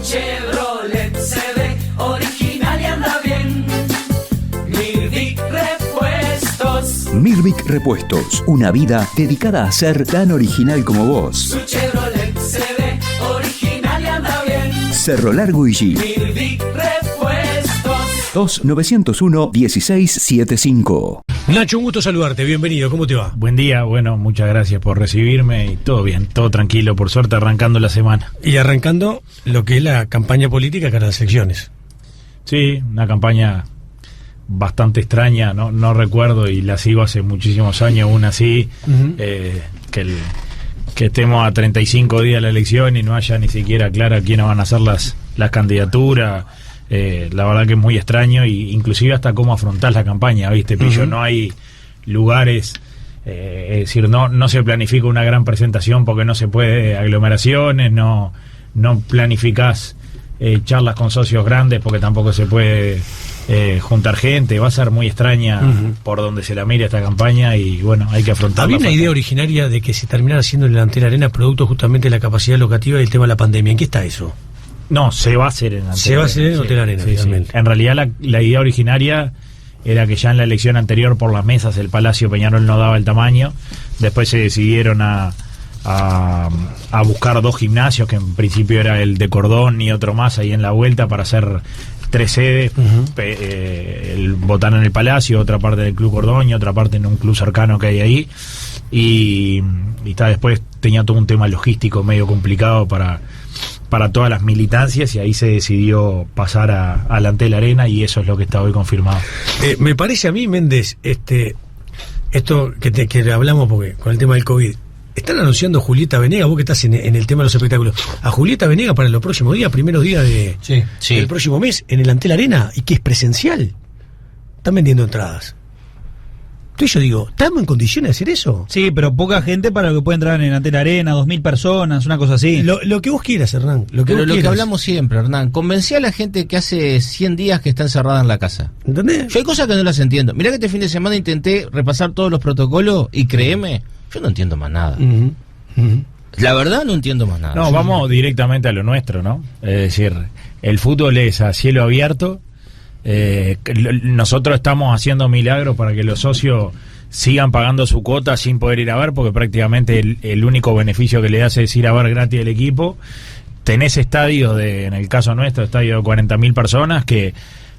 Chevrolet se ve original y anda bien. Mirvic Repuestos. Mirvic Repuestos, una vida dedicada a ser tan original como vos. Su Chevrolet se ve original y anda bien. Cerro Largo y G. Mirvic Repuestos. 2-901-1675. Nacho, un gusto saludarte, bienvenido, ¿cómo te va? Buen día, bueno, muchas gracias por recibirme y todo bien, todo tranquilo, por suerte arrancando la semana. Y arrancando lo que es la campaña política cara a las elecciones. Sí, una campaña bastante extraña, no recuerdo y la sigo hace muchísimos años, aún así, que estemos a 35 días de la elección y no haya ni siquiera clara quiénes van a ser las candidaturas. La verdad que es muy extraño y inclusive hasta cómo afrontar la campaña, ¿viste, Pillo? No hay lugares, es decir, no se planifica una gran presentación porque no se puede, aglomeraciones, no planificás charlas con socios grandes porque tampoco se puede juntar gente. Va a ser muy extraña por donde se la mire esta campaña y bueno, hay que afrontarla. Había una idea originaria de que se terminara haciendo en la Antel Arena producto justamente de la capacidad locativa y el tema de la pandemia. ¿En qué está eso? No, se va a hacer en Antel Arena. Se va a hacer en Antel Arena, finalmente. Sí. En realidad la idea originaria era que ya en la elección anterior por las mesas el Palacio Peñarol no daba el tamaño. Después se decidieron a buscar dos gimnasios, que en principio era el de Cordón y otro más ahí en la vuelta para hacer 3 sedes. Votar en el Palacio, otra parte del Club Cordón y otra parte en un club cercano que hay ahí. Y después tenía todo un tema logístico medio complicado para todas las militancias y ahí se decidió pasar a la Antel Arena y eso es lo que está hoy confirmado. Me parece a mí, Méndez, esto que hablamos porque con el tema del COVID, están anunciando a Julieta Venegas, vos que estás en el tema de los espectáculos, a Julieta Venegas para los próximos días, primeros días del próximo mes, en el Antel Arena, y que es presencial. Están vendiendo entradas. Entonces yo digo, ¿estamos en condiciones de hacer eso? Sí, pero poca gente para lo que puede entrar en Antel Arena, 2.000 personas, una cosa así. Lo que vos quieras, Hernán. Lo que hablamos siempre, Hernán. Convencí a la gente que hace 100 días que está encerrada en la casa. ¿Entendés? Yo hay cosas que no las entiendo. Mirá que este fin de semana intenté repasar todos los protocolos y créeme, yo no entiendo más nada. La verdad no entiendo más nada. No, vamos directamente a lo nuestro, ¿no? Es decir, el fútbol es a cielo abierto. Nosotros estamos haciendo milagros para que los socios sigan pagando su cuota sin poder ir a ver, porque prácticamente el único beneficio que le hace es ir a ver gratis el equipo. Tenés estadios en el caso nuestro, estadio de 40.000 personas, que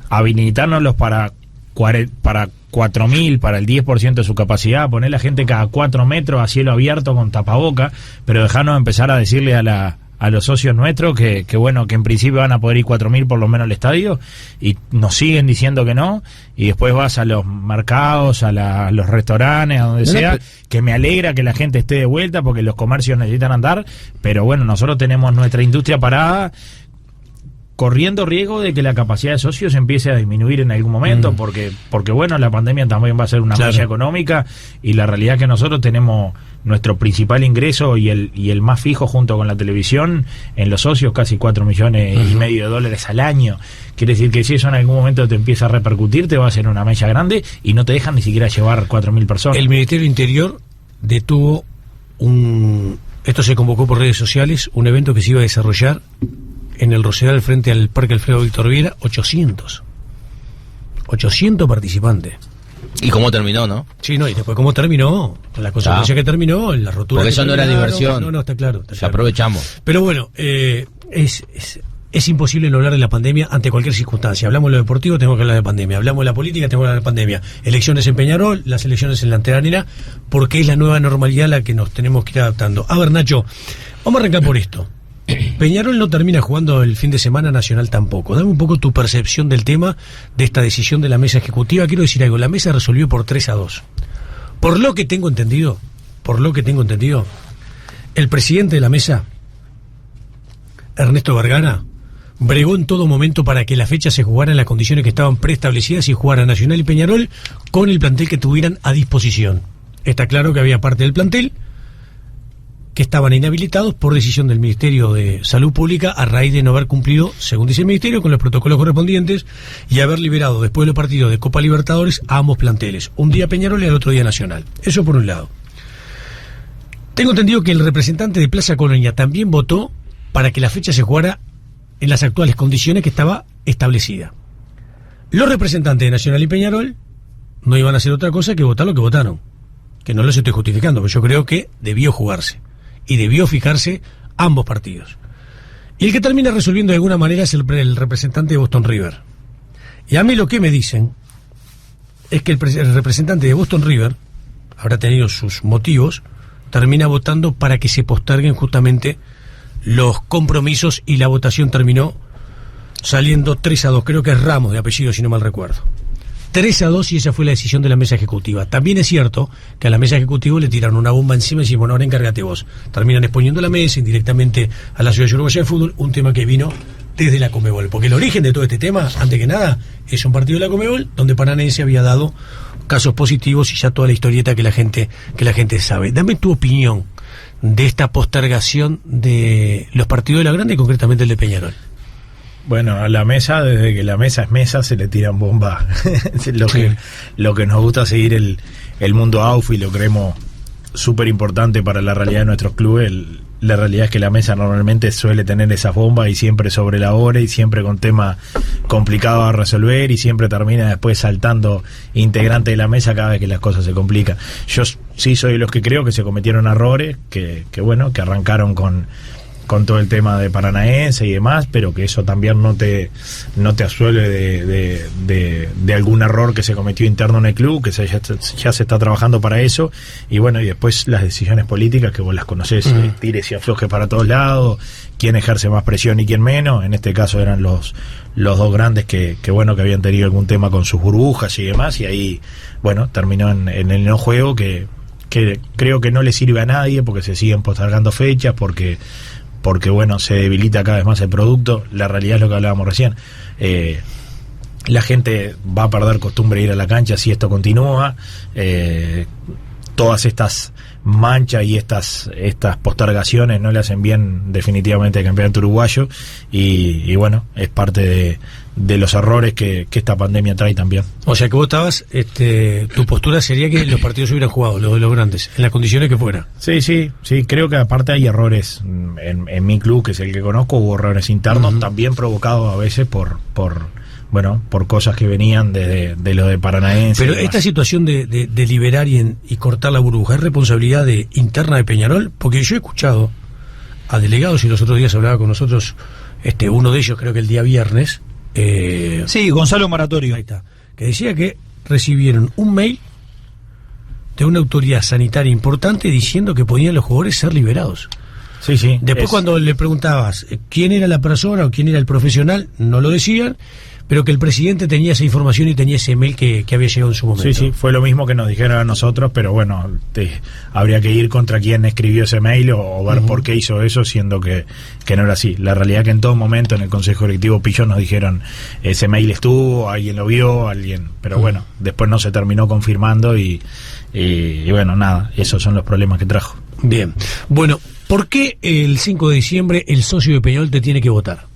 habilitárnoslos para 4.000, para el 10% de su capacidad, poner la gente cada 4 metros a cielo abierto con tapaboca, pero dejarnos empezar a decirle a los socios nuestros que bueno, que en principio van a poder ir 4.000 por lo menos al estadio, y nos siguen diciendo que no, y después vas a los mercados, a los restaurantes, a donde sea, que me alegra que la gente esté de vuelta porque los comercios necesitan andar, pero bueno, nosotros tenemos nuestra industria parada, corriendo riesgo de que la capacidad de socios empiece a disminuir en algún momento, porque bueno, la pandemia también va a ser una malla económica, y la realidad es que nosotros tenemos nuestro principal ingreso y el más fijo junto con la televisión en los socios, casi 4,5 millones al año. Quiere decir que si eso en algún momento te empieza a repercutir, te va a hacer una malla grande y no te dejan ni siquiera llevar 4.000 personas. El Ministerio del Interior detuvo esto se convocó por redes sociales, un evento que se iba a desarrollar en el Rosedal frente al Parque Alfredo Víctor Viera, 800 participantes. ¿Y cómo terminó, no? Sí, no, y después cómo terminó, la consecuencia que terminó, la rotura. Porque eso no era diversión. No, está claro. Aprovechamos. Pero bueno, es imposible no hablar de la pandemia ante cualquier circunstancia. Hablamos de lo deportivo, tenemos que hablar de pandemia. Hablamos de la política, tenemos que hablar de pandemia. Elecciones en Peñarol, las elecciones en la Antel Arena, porque es la nueva normalidad a la que nos tenemos que ir adaptando. A ver, Nacho, vamos a arrancar por esto. Peñarol no termina jugando el fin de semana, Nacional tampoco. Dame un poco tu percepción del tema, de esta decisión de la mesa ejecutiva. Quiero decir algo, la mesa resolvió por 3-2. Por lo que tengo entendido, el presidente de la mesa, Ernesto Vergara, bregó en todo momento para que la fecha se jugara en las condiciones que estaban preestablecidas y jugara Nacional y Peñarol con el plantel que tuvieran a disposición. Está claro que había parte del plantel que estaban inhabilitados por decisión del Ministerio de Salud Pública a raíz de no haber cumplido, según dice el Ministerio, con los protocolos correspondientes y haber liberado después de los partidos de Copa Libertadores a ambos planteles, un día Peñarol y al otro día Nacional. Eso por un lado. Tengo entendido que el representante de Plaza Colonia también votó para que la fecha se jugara en las actuales condiciones que estaba establecida. Los representantes de Nacional y Peñarol no iban a hacer otra cosa que votar lo que votaron. Que no los estoy justificando, pero yo creo que debió jugarse. Y debió fijarse ambos partidos. Y el que termina resolviendo de alguna manera es el representante de Boston River. Y a mí lo que me dicen es que el representante de Boston River, habrá tenido sus motivos, termina votando para que se posterguen justamente los compromisos y la votación terminó saliendo 3-2. Creo que es Ramos de apellido, si no mal recuerdo. 3-2 y esa fue la decisión de la mesa ejecutiva. También es cierto que a la mesa ejecutiva le tiraron una bomba encima y decimos, bueno, ahora encárgate vos. Terminan exponiendo la mesa indirectamente a la Asociación Uruguaya de Fútbol, un tema que vino desde la Conmebol. Porque el origen de todo este tema, antes que nada, es un partido de la Conmebol donde Paranaense había dado casos positivos y ya toda la historieta que la gente sabe. Dame tu opinión de esta postergación de los partidos de la Grande y concretamente el de Peñarol. Bueno, a la mesa, desde que la mesa es mesa, se le tiran bombas. Lo que nos gusta seguir el mundo AUF y lo creemos súper importante para la realidad de nuestros clubes. La realidad es que la mesa normalmente suele tener esas bombas y siempre sobre la hora y siempre con temas complicados a resolver y siempre termina después saltando integrante de la mesa cada vez que las cosas se complican. Yo sí soy de los que creo que se cometieron errores, que arrancaron con todo el tema de Paranaense y demás, pero que eso también no te absuelve de algún error que se cometió interno en el club, que ya se está trabajando para eso, y bueno, y después las decisiones políticas que vos las conocés, tires y aflojes para todos lados, quién ejerce más presión y quién menos. En este caso eran los dos grandes que habían tenido algún tema con sus burbujas y demás, y ahí, bueno, terminó en el no juego que creo que no le sirve a nadie, porque se siguen postergando fechas, porque bueno, se debilita cada vez más el producto. La realidad es lo que hablábamos recién. La gente va a perder costumbre de ir a la cancha si esto continúa. Todas estas manchas y estas postergaciones no le hacen bien definitivamente al campeonato uruguayo, y bueno, es parte de los errores que esta pandemia trae también. O sea que vos estabas, tu postura sería que los partidos se hubieran jugado, los de los grandes, en las condiciones que fuera. Sí, creo que aparte hay errores en mi club, que es el que conozco, hubo errores internos, también provocados a veces por cosas que venían de lo de Paranaense. Pero esta situación de liberar y cortar la burbuja, ¿es responsabilidad interna de Peñarol? Porque yo he escuchado a delegados, y los otros días hablaba con nosotros, uno de ellos creo que el día viernes, sí, Gonzalo Maratorio, ahí está, que decía que recibieron un mail de una autoridad sanitaria importante diciendo que podían los jugadores ser liberados. Sí. Después cuando le preguntabas quién era la persona o quién era el profesional, no lo decían, pero que el presidente tenía esa información y tenía ese mail que había llegado en su momento. Sí, fue lo mismo que nos dijeron a nosotros, pero bueno, habría que ir contra quien escribió ese mail o ver por qué hizo eso, siendo que no era así. La realidad es que en todo momento en el Consejo Directivo Pillo nos dijeron, ese mail estuvo, alguien lo vio, pero bueno, después no se terminó confirmando y bueno, nada, esos son los problemas que trajo. Bien, bueno, ¿por qué el 5 de diciembre el socio de Peñarol te tiene que votar?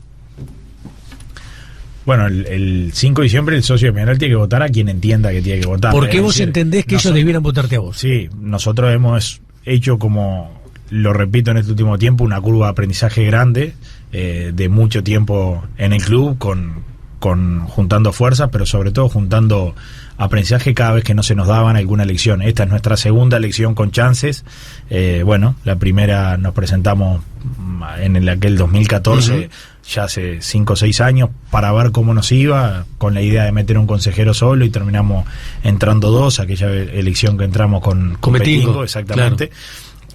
Bueno, el 5 de diciembre el socio de Peñarol tiene que votar a quien entienda que tiene que votar. ¿Por qué vos entendés que ellos debieran votarte a vos? Sí, nosotros hemos hecho, como lo repito en este último tiempo, una curva de aprendizaje grande, de mucho tiempo en el club, con juntando fuerzas, pero sobre todo juntando aprendizaje cada vez que no se nos daban alguna elección. Esta es nuestra segunda elección con chances. Bueno, la primera nos presentamos en aquel 2014, ya hace 5 o 6 años, para ver cómo nos iba, con la idea de meter un consejero solo, y terminamos entrando 2, aquella elección que entramos con Betingo, exactamente. Claro.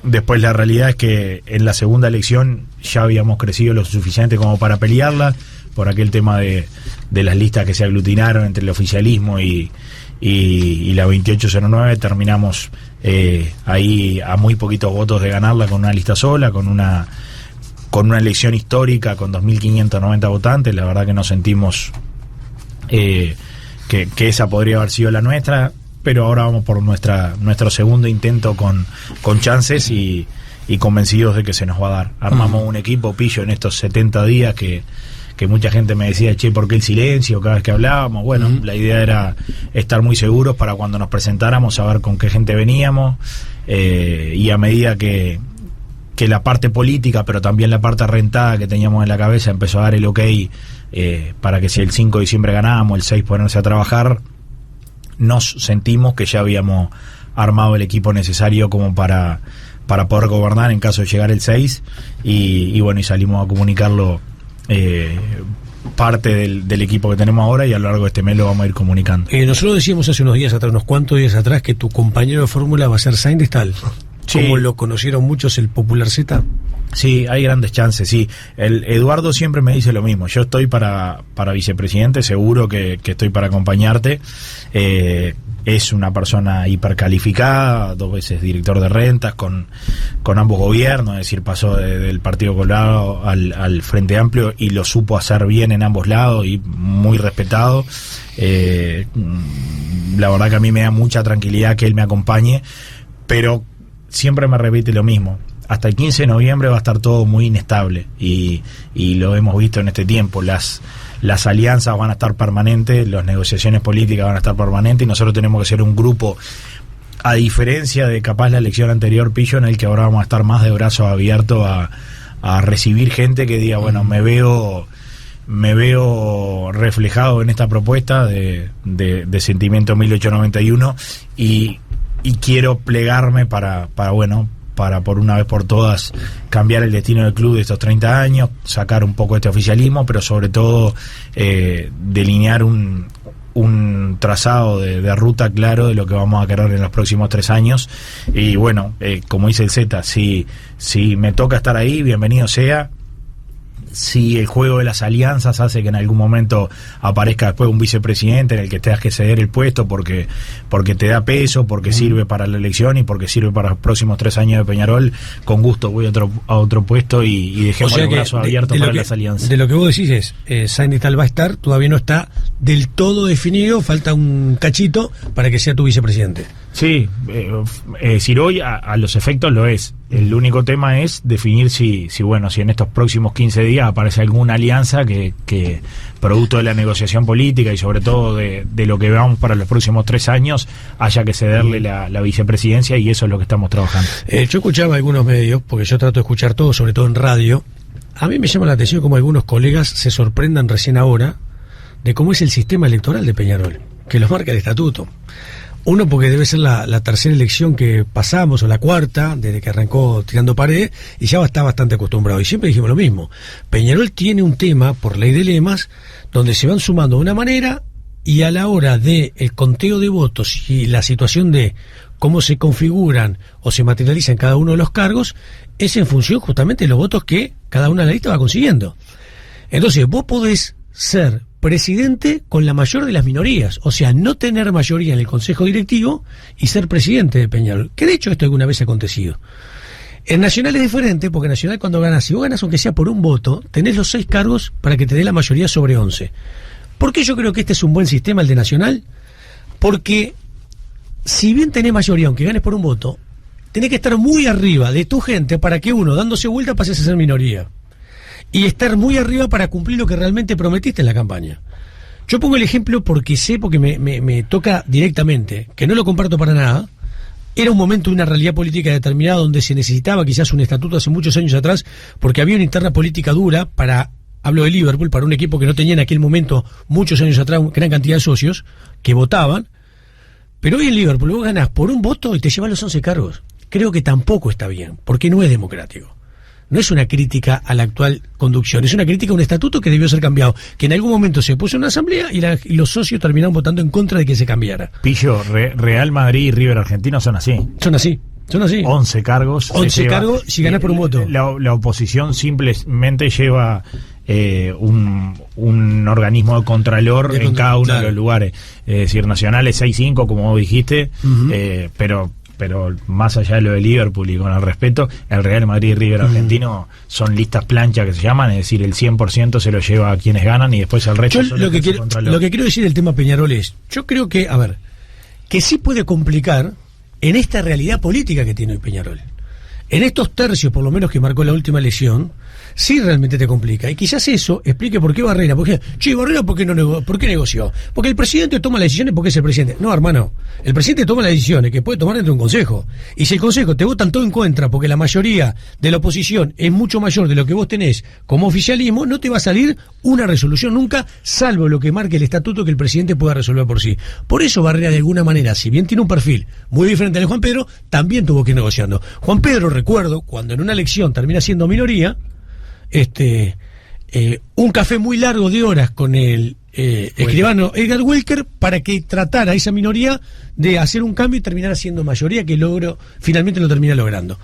Después la realidad es que en la segunda elección ya habíamos crecido lo suficiente como para pelearla, por aquel tema de las listas que se aglutinaron entre el oficialismo y la 2809, terminamos ahí a muy poquitos votos de ganarla, con una lista sola, con una elección histórica, con 2.590 votantes. La verdad que nos sentimos que esa podría haber sido la nuestra, pero ahora vamos por nuestro segundo intento con chances y convencidos de que se nos va a dar. Armamos un equipo, Pillo, en estos 70 días que mucha gente me decía, che, ¿por qué el silencio cada vez que hablábamos? Bueno, la idea era estar muy seguros para cuando nos presentáramos, saber con qué gente veníamos, y a medida que la parte política, pero también la parte rentada que teníamos en la cabeza empezó a dar el ok para que si el 5 de diciembre ganábamos, el 6 ponerse a trabajar, nos sentimos que ya habíamos armado el equipo necesario como para poder gobernar en caso de llegar el 6 y bueno, y salimos a comunicarlo parte del equipo que tenemos ahora, y a lo largo de este mes lo vamos a ir comunicando. Nosotros decíamos hace unos cuantos días atrás, que tu compañero de fórmula va a ser Sainz Tal. Sí. Como lo conocieron muchos, el Popular Z. Sí, hay grandes chances, sí. El Eduardo siempre me dice lo mismo. Yo estoy para vicepresidente, seguro que estoy para acompañarte. Es una persona hipercalificada, 2 veces director de rentas con ambos gobiernos, es decir, pasó del Partido Colorado al Frente Amplio y lo supo hacer bien en ambos lados y muy respetado. La verdad que a mí me da mucha tranquilidad que él me acompañe, pero siempre me repite lo mismo. Hasta el 15 de noviembre va a estar todo muy inestable y lo hemos visto en este tiempo. Las alianzas van a estar permanentes, las negociaciones políticas van a estar permanentes y nosotros tenemos que ser un grupo, a diferencia de capaz la elección anterior, Pillo, en el que ahora vamos a estar más de brazos abiertos a recibir gente que diga, bueno, me veo reflejado en esta propuesta de Sentimiento 1891 y quiero plegarme para por una vez por todas cambiar el destino del club de estos 30 años, sacar un poco este oficialismo, pero sobre todo delinear un trazado de ruta claro de lo que vamos a querer en los próximos 3 años. Y bueno, como dice el Z, si me toca estar ahí, bienvenido sea. Si el juego de las alianzas hace que en algún momento aparezca después un vicepresidente en el que tengas que ceder el puesto porque te da peso, porque sirve para la elección y porque sirve para los próximos 3 años de Peñarol, con gusto voy a otro puesto y dejemos los brazos abiertos para las alianzas. De lo que vos decís es, Sainz Tal va a estar, todavía no está del todo definido, falta un cachito para que sea tu vicepresidente. Sí, decir hoy a los efectos lo es. El único tema es definir si en estos próximos 15 días aparece alguna alianza que producto de la negociación política y sobre todo de lo que veamos para los próximos 3 años haya que cederle la vicepresidencia, y eso es lo que estamos trabajando. Yo escuchaba algunos medios, porque yo trato de escuchar todo, sobre todo en radio. A mí me llama la atención como algunos colegas se sorprendan recién ahora de cómo es el sistema electoral de Peñarol, que lo marca el estatuto. Uno, porque debe ser la tercera elección que pasamos, o la cuarta, desde que arrancó Tirando Paredes, y ya está bastante acostumbrado. Y siempre dijimos lo mismo. Peñarol tiene un tema, por ley de lemas, donde se van sumando de una manera, y a la hora de el conteo de votos y la situación de cómo se configuran o se materializan cada uno de los cargos, es en función justamente de los votos que cada una de la lista va consiguiendo. Entonces, vos podés ser presidente con la mayor de las minorías, o sea, no tener mayoría en el consejo directivo y ser presidente de Peñarol, que de hecho esto alguna vez ha acontecido. En Nacional es diferente, porque Nacional cuando ganas, si vos ganas aunque sea por un voto, tenés los 6 cargos para que te dé la mayoría sobre 11. ¿Por qué yo creo que este es un buen sistema, el de Nacional? Porque si bien tenés mayoría, aunque ganes por un voto, tenés que estar muy arriba de tu gente para que uno, dándose vuelta, pases a ser minoría. Y estar muy arriba para cumplir lo que realmente prometiste en la campaña. Yo pongo el ejemplo porque sé, porque me toca directamente, que no lo comparto para nada. Era un momento, una realidad política determinada donde se necesitaba quizás un estatuto hace muchos años atrás, porque había una interna política dura hablo de Liverpool, para un equipo que no tenía en aquel momento, muchos años atrás, gran cantidad de socios que votaban. Pero hoy en Liverpool vos ganás por un voto y te llevas los 11 cargos. Creo que tampoco está bien, porque no es democrático. No es una crítica a la actual conducción, es una crítica a un estatuto que debió ser cambiado, que en algún momento se puso en una asamblea y los socios terminaron votando en contra de que se cambiara. Pillo, Real Madrid y River Argentino son así. Son así. 11 cargos. 11 cargos si ganás por un voto. La oposición simplemente lleva un organismo de contralor en cada uno de los lugares. Es decir, Nacional es 6-5, como vos dijiste, pero más allá de lo de Liverpool y con el respeto, el Real Madrid y River Argentino son listas plancha que se llaman, es decir, el 100% se lo lleva a quienes ganan y después el resto son lo que quiero decir del tema Peñarol es, yo creo que, que sí puede complicar en esta realidad política que tiene hoy Peñarol. En estos tercios, por lo menos, que marcó la última elección, sí realmente te complica. Y quizás eso explique por qué Barrera. Porque, Barrera, ¿por qué negoció? Porque el presidente toma las decisiones porque es el presidente. No, hermano, el presidente toma las decisiones que puede tomar dentro de un consejo. Y si el consejo te votan todo en contra porque la mayoría de la oposición es mucho mayor de lo que vos tenés como oficialismo, no te va a salir una resolución nunca, salvo lo que marque el estatuto que el presidente pueda resolver por sí. Por eso Barrera, de alguna manera, si bien tiene un perfil muy diferente al de Juan Pedro, también tuvo que ir negociando. Juan Pedro, recuerdo, cuando en una elección termina siendo minoría, un café muy largo de horas con el escribano Edgar Welker para que tratara a esa minoría de hacer un cambio y terminar siendo mayoría, que finalmente lo termina logrando.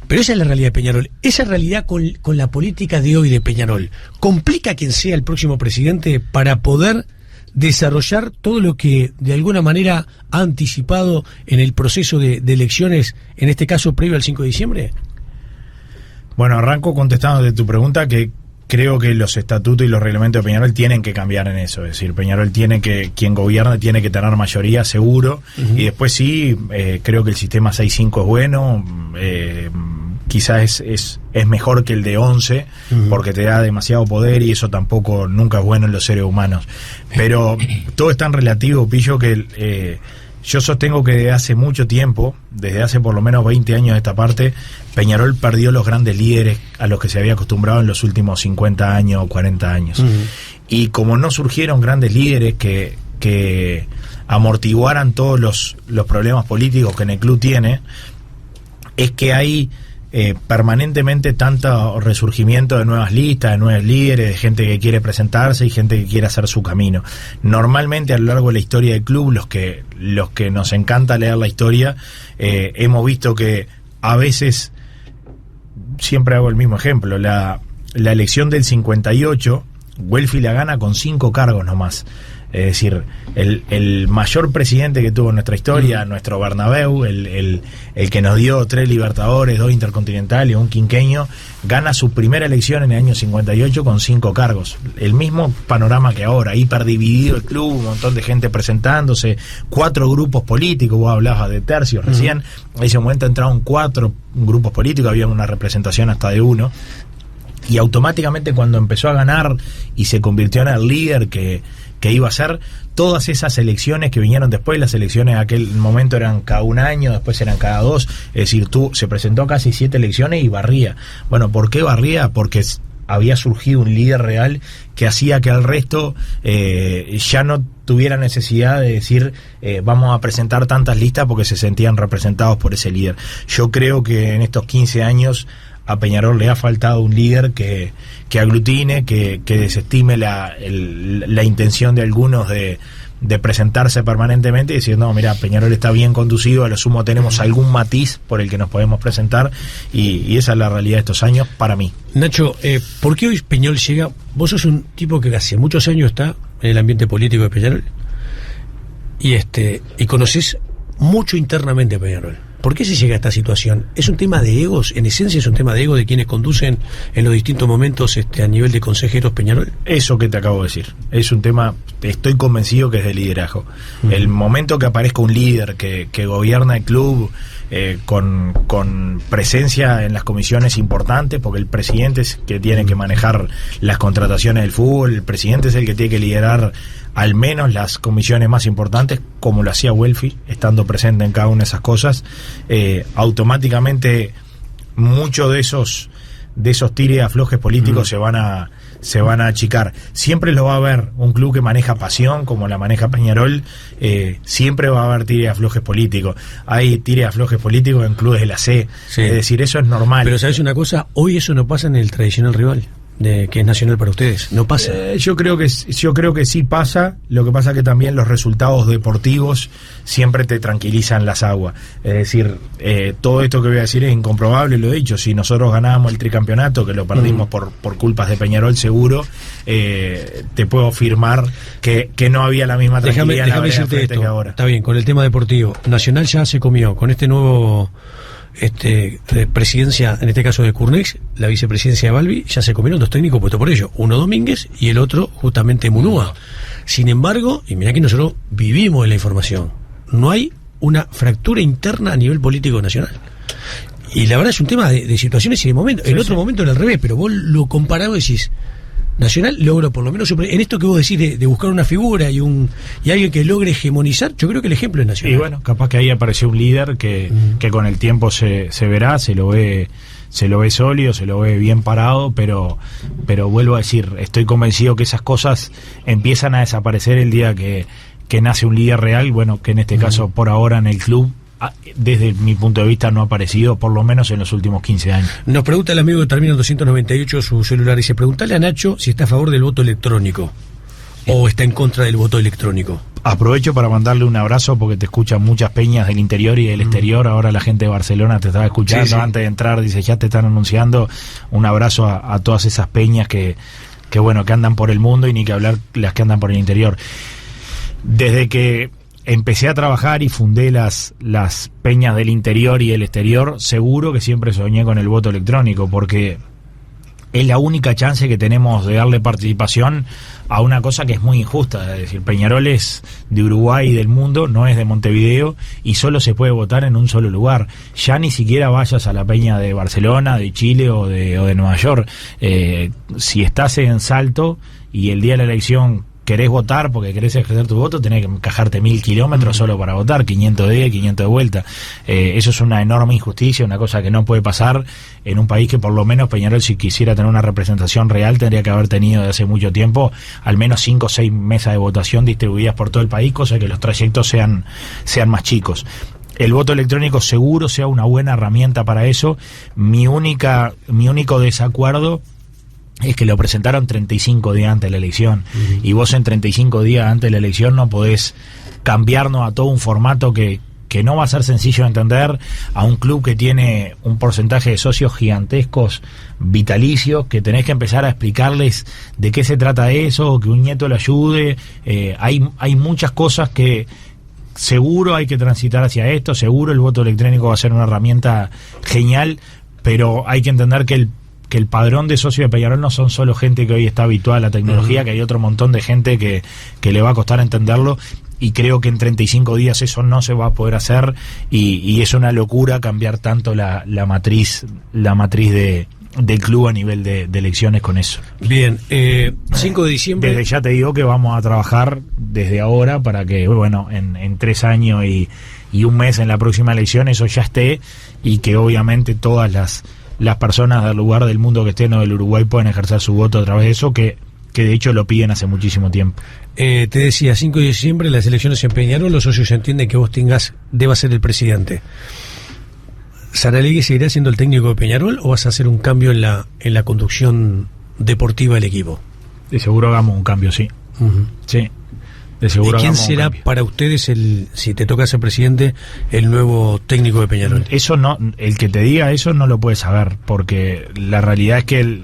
Pero esa es la realidad de Peñarol. Esa realidad con la política de hoy de Peñarol complica a quien sea el próximo presidente para poder desarrollar todo lo que de alguna manera ha anticipado en el proceso de elecciones, en este caso previo al 5 de diciembre. Bueno, arranco contestando de tu pregunta, que creo que los estatutos y los reglamentos de Peñarol tienen que cambiar en eso. Es decir, Peñarol quien gobierna tiene que tener mayoría, seguro. Uh-huh. Y después sí, creo que el sistema 6-5 es bueno. Quizás es mejor que el de 11, uh-huh, porque te da demasiado poder y eso tampoco nunca es bueno en los seres humanos. Pero todo es tan relativo, Pillo, que yo sostengo que desde hace mucho tiempo, desde hace por lo menos 20 años de esta parte, Peñarol perdió los grandes líderes a los que se había acostumbrado en los últimos 50 años o 40 años. Uh-huh. Y como no surgieron grandes líderes que amortiguaran todos los problemas políticos que en el club tiene, es que hay permanentemente tanto resurgimiento de nuevas listas, de nuevos líderes, de gente que quiere presentarse y gente que quiere hacer su camino. Normalmente a lo largo de la historia del club, los que nos encanta leer la historia, hemos visto que a veces, siempre hago el mismo ejemplo, la elección del 58, Welfi la gana con 5 cargos nomás. Es decir, el mayor presidente que tuvo en nuestra historia, nuestro Bernabéu, el que nos dio 3 Libertadores, 2 Intercontinentales y un quinqueño, gana su primera elección en el año 58 con 5 cargos. El mismo panorama que ahora, hiperdividido el club, un montón de gente presentándose, 4 grupos políticos, vos hablabas de tercios recién, en ese momento entraron 4 grupos políticos, había una representación hasta de 1, y automáticamente cuando empezó a ganar y se convirtió en el líder que iba a ser, todas esas elecciones que vinieron después, las elecciones en aquel momento eran cada un año, después eran cada 2, es decir, se presentó casi 7 elecciones y barría. Bueno, ¿por qué barría? Porque había surgido un líder real que hacía que el resto ya no tuviera necesidad de decir vamos a presentar tantas listas, porque se sentían representados por ese líder. Yo creo que en estos 15 años a Peñarol le ha faltado un líder que aglutine, que desestime la intención de algunos de presentarse permanentemente y decir, no, mira, Peñarol está bien conducido, a lo sumo tenemos algún matiz por el que nos podemos presentar, y esa es la realidad de estos años para mí. Nacho, ¿por qué hoy Peñarol llega? Vos sos un tipo que hace muchos años está en el ambiente político de Peñarol y conocés mucho internamente a Peñarol. ¿Por qué se llega a esta situación? ¿Es un tema de egos? En esencia es un tema de egos de quienes conducen en los distintos momentos a nivel de consejeros Peñarol. Eso que te acabo de decir. Es un tema, estoy convencido que es de liderazgo. El momento que aparezca un líder que gobierna el club con presencia en las comisiones importantes, porque el presidente es que tiene que manejar las contrataciones del fútbol, el presidente es el que tiene que liderar al menos las comisiones más importantes, como lo hacía Welfi, estando presente en cada una de esas cosas, automáticamente muchos de esos tires y aflojes políticos se van a achicar. Siempre lo va a haber un club que maneja pasión, como la maneja Peñarol, siempre va a haber tires y aflojes políticos. Hay tires y aflojes políticos en clubes de la C, sí. Es decir, eso es normal. Pero ¿sabes una cosa? Hoy eso no pasa en el tradicional rival, que es Nacional para ustedes, no pasa. Yo creo que sí pasa. Lo que pasa es que también los resultados deportivos siempre te tranquilizan las aguas. Es decir, todo esto que voy a decir es incomprobable, lo he dicho. Si nosotros ganábamos el tricampeonato, que lo perdimos por culpas de Peñarol, seguro, te puedo afirmar que no había la misma tranquilidad. Déjame decirte esto, que ahora. Está bien, con el tema deportivo, Nacional ya se comió con este nuevo presidencia, en este caso de Curnex, la vicepresidencia de Balbi, ya se comieron 2 técnicos puestos por ello, uno Domínguez y el otro justamente Munúa. Sin embargo, y mirá que nosotros vivimos en la información, no hay una fractura interna a nivel político nacional. Y la verdad es un tema de situaciones y de momentos. En otro momento era al revés, pero vos lo comparás y decís, Nacional logró por lo menos en esto que vos decís de buscar una figura y alguien que logre hegemonizar, yo creo que el ejemplo es Nacional. Y bueno, capaz que ahí apareció un líder que con el tiempo se verá, se lo ve sólido, se lo ve bien parado, pero vuelvo a decir, estoy convencido que esas cosas empiezan a desaparecer el día que nace un líder real, bueno, que en este caso por ahora en el club, desde mi punto de vista, no ha aparecido, por lo menos en los últimos 15 años. Nos pregunta el amigo que termina en 298 su celular, dice, pregúntale a Nacho si está a favor del voto electrónico o está en contra del voto electrónico. Aprovecho para mandarle un abrazo porque te escuchan muchas peñas del interior y del exterior. Ahora la gente de Barcelona te estaba escuchando. Sí. Antes de entrar, dice, ya te están anunciando. Un abrazo a todas esas peñas que andan por el mundo, y ni que hablar las que andan por el interior. Desde que empecé a trabajar y fundé las peñas del interior y el exterior, seguro que siempre soñé con el voto electrónico, porque es la única chance que tenemos de darle participación a una cosa que es muy injusta. Es decir, Peñarol es de Uruguay y del mundo, no es de Montevideo, y solo se puede votar en un solo lugar. Ya ni siquiera vayas a la peña de Barcelona, de Chile o de Nueva York. Si estás en Salto y el día de la elección querés votar porque querés ejercer tu voto, tenés que encajarte 1000 kilómetros solo para votar, 500 de ida y 500 de vuelta. Eso es una enorme injusticia, una cosa que no puede pasar en un país que por lo menos Peñarol, si quisiera tener una representación real, tendría que haber tenido desde hace mucho tiempo al menos 5 o 6 mesas de votación distribuidas por todo el país, cosa que los trayectos sean más chicos. El voto electrónico seguro sea una buena herramienta para eso. Mi único desacuerdo es que lo presentaron 35 días antes de la elección, y vos en 35 días antes de la elección no podés cambiarnos a todo un formato que no va a ser sencillo de entender, a un club que tiene un porcentaje de socios gigantescos vitalicios, que tenés que empezar a explicarles de qué se trata eso, que un nieto le ayude. Hay muchas cosas que seguro hay que transitar hacia esto, seguro el voto electrónico va a ser una herramienta genial, pero hay que entender que el padrón de socios de Peñarol no son solo gente que hoy está habituada a la tecnología, que hay otro montón de gente que le va a costar entenderlo, y creo que en 35 días eso no se va a poder hacer, y es una locura cambiar tanto la matriz del club a nivel de elecciones con eso. Bien, 5 de diciembre. Desde ya te digo que vamos a trabajar desde ahora para que, bueno, en 3 años y un mes en la próxima elección eso ya esté, y que obviamente todas las personas del lugar del mundo que estén o del Uruguay pueden ejercer su voto a través de eso, que de hecho lo piden hace muchísimo tiempo. Te decía, 5 de diciembre, las elecciones en Peñarol, los socios entienden que vos debas ser el presidente. ¿Saralegui seguirá siendo el técnico de Peñarol o vas a hacer un cambio en la conducción deportiva del equipo? De seguro hagamos un cambio, sí. Sí. De seguro. ¿Y quién será para ustedes, si te toca ser presidente, el nuevo técnico de Peñarol? Eso no, el que te diga eso no lo puede saber, porque la realidad es que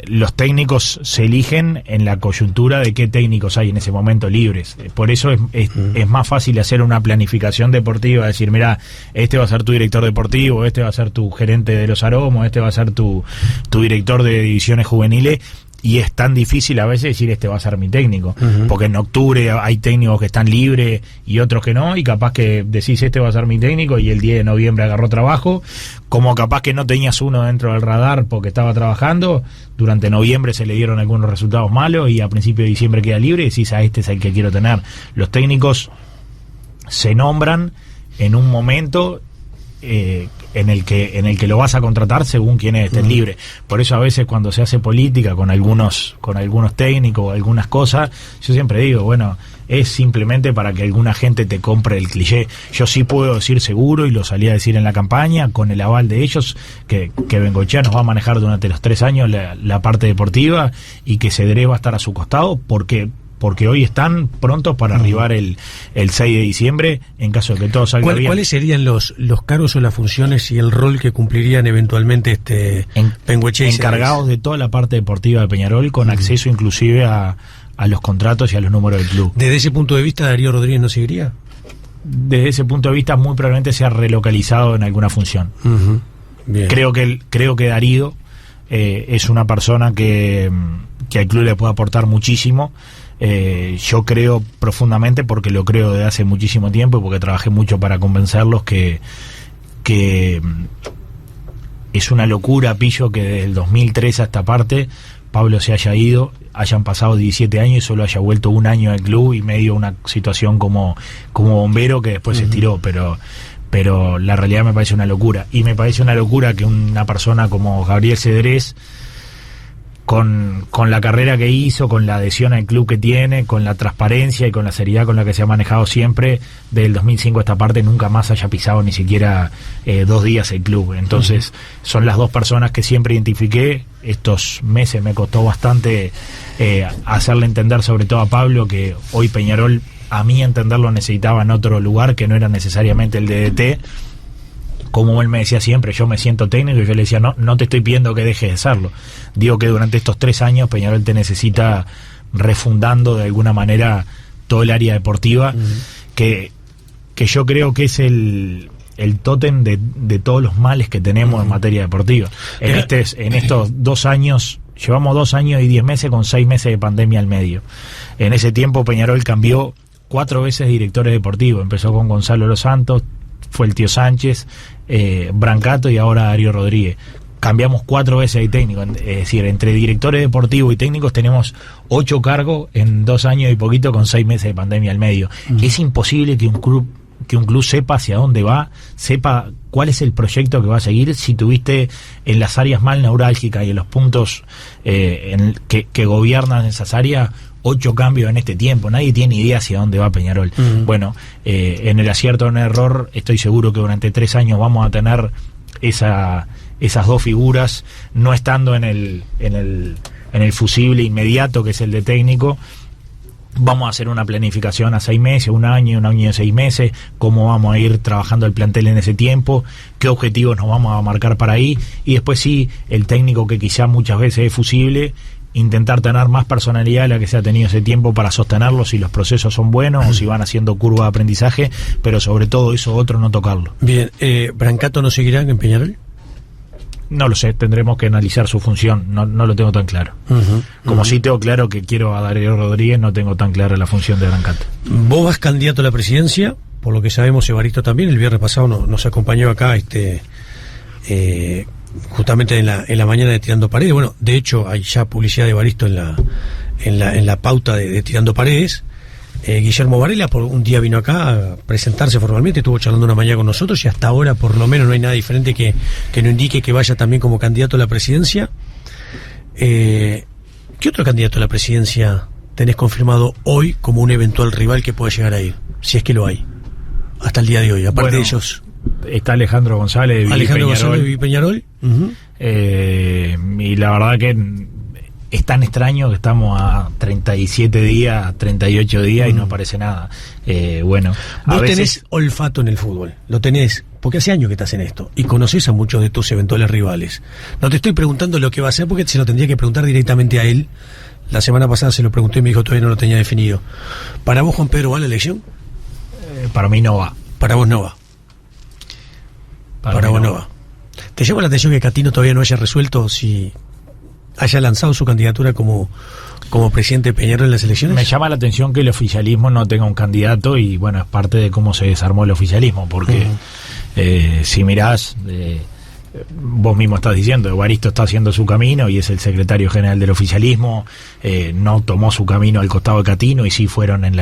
los técnicos se eligen en la coyuntura de qué técnicos hay en ese momento libres. Por eso es más fácil hacer una planificación deportiva, decir, mira, este va a ser tu director deportivo, este va a ser tu gerente de los aromos, este va a ser tu director de divisiones juveniles. Y es tan difícil a veces decir este va a ser mi técnico, porque en octubre hay técnicos que están libres y otros que no, y capaz que decís este va a ser mi técnico y el 10 de noviembre agarró trabajo, como capaz que no tenías uno dentro del radar porque estaba trabajando, durante noviembre se le dieron algunos resultados malos y a principio de diciembre queda libre y decís este es el que quiero tener. Los técnicos se nombran en un momento en el que lo vas a contratar según quienes estén libres. Por eso a veces cuando se hace política con algunos técnicos o algunas cosas, yo siempre digo, bueno, es simplemente para que alguna gente te compre el cliché. Yo sí puedo decir seguro, y lo salí a decir en la campaña, con el aval de ellos, que Bengoechea nos va a manejar durante los 3 años la parte deportiva, y que Cedré va a estar a su costado, porque hoy están prontos para arribar el 6 de diciembre, en caso de que todo salga bien. ¿Cuáles serían los cargos o las funciones y el rol que cumplirían eventualmente Bengoechea? Encargados de toda la parte deportiva de Peñarol, con acceso inclusive a los contratos y a los números del club. ¿Desde ese punto de vista Darío Rodríguez no seguiría? Desde ese punto de vista muy probablemente sea relocalizado en alguna función. Bien. Creo que Darío es una persona que al club le puede aportar muchísimo. Yo creo profundamente, porque lo creo desde hace muchísimo tiempo y porque trabajé mucho para convencerlos, que es una locura, Pillo, que desde el 2003 a esta parte Pablo se haya ido, hayan pasado 17 años y solo haya vuelto un año al club y medio una situación como bombero que después se estiró, pero la realidad me parece una locura. Y me parece una locura que una persona como Gabriel Cedrés, con la carrera que hizo, con la adhesión al club que tiene, con la transparencia y con la seriedad con la que se ha manejado siempre, desde el 2005 a esta parte nunca más haya pisado ni siquiera 2 días el club. Entonces son las dos personas que siempre identifiqué. Estos meses me costó bastante hacerle entender, sobre todo a Pablo, que hoy Peñarol, a mí entenderlo, necesitaba en otro lugar que no era necesariamente el DDT. Como él me decía siempre, yo me siento técnico, y yo le decía, no te estoy pidiendo que dejes de serlo. Digo que durante estos 3 años Peñarol te necesita refundando de alguna manera todo el área deportiva, que yo creo que es el tótem de todos los males que tenemos en materia deportiva. En estos 2 años, llevamos 2 años y 10 meses con 6 meses de pandemia al medio. En ese tiempo Peñarol cambió 4 veces directores deportivos. Empezó con Gonzalo Los Santos, fue el Tío Sánchez, Brancato y ahora Darío Rodríguez. Cambiamos 4 veces de técnico, es decir, entre directores deportivos y técnicos tenemos 8 cargos en 2 años y poquito con 6 meses de pandemia al medio. Es imposible que un club sepa hacia dónde va, sepa cuál es el proyecto que va a seguir, si tuviste en las áreas más neurálgicas y en los puntos que gobiernan esas áreas 8 cambios en este tiempo. Nadie tiene idea hacia dónde va Peñarol. Bueno, en el acierto o en el error, estoy seguro que durante 3 años vamos a tener esas 2 figuras, no estando en el fusible inmediato que es el de técnico. Vamos a hacer una planificación a 6 meses, un año y 6 meses, cómo vamos a ir trabajando el plantel en ese tiempo, qué objetivos nos vamos a marcar para ahí, y después sí, el técnico que quizá muchas veces es fusible, intentar tener más personalidad de la que se ha tenido ese tiempo para sostenerlo, si los procesos son buenos o si van haciendo curva de aprendizaje, pero sobre todo eso otro no tocarlo. Bien, ¿Brancato no seguirá en Peñarol? No lo sé, tendremos que analizar su función, no lo tengo tan claro. Como sí tengo claro que quiero a Darío Rodríguez, no tengo tan clara la función de Brancato. Vos vas candidato a la presidencia, por lo que sabemos Evaristo también, el viernes pasado nos acompañó acá justamente en la mañana de Tirando Paredes. Bueno, de hecho hay ya publicidad de Evaristo en la pauta de Tirando Paredes. Guillermo Varela por un día vino acá a presentarse formalmente, estuvo charlando una mañana con nosotros y hasta ahora por lo menos no hay nada diferente que nos indique que vaya también como candidato a la presidencia. ¿Qué otro candidato a la presidencia tenés confirmado hoy como un eventual rival que pueda llegar a ir? Si es que lo hay, hasta el día de hoy, aparte de ellos. Está Alejandro González de Peñarol. Y la verdad que es tan extraño que estamos a 37 días, 38 días y no aparece nada. Bueno, vos tenés olfato en el fútbol, lo tenés, porque hace años que estás en esto y conoces a muchos de tus eventuales rivales. No te estoy preguntando lo que va a hacer porque se lo tendría que preguntar directamente a él. La semana pasada se lo pregunté y me dijo todavía no lo tenía definido. ¿Para vos, Juan Pedro, va la elección? Para mí no va. Para vos no va. Para vos no va. ¿Te llama la atención que Catino todavía no haya resuelto si haya lanzado su candidatura como presidente de Peñarol en las elecciones? Me llama la atención que el oficialismo no tenga un candidato y bueno, es parte de cómo se desarmó el oficialismo, porque si mirás, vos mismo estás diciendo, Evaristo está haciendo su camino y es el secretario general del oficialismo, no tomó su camino al costado de Catino y sí fueron en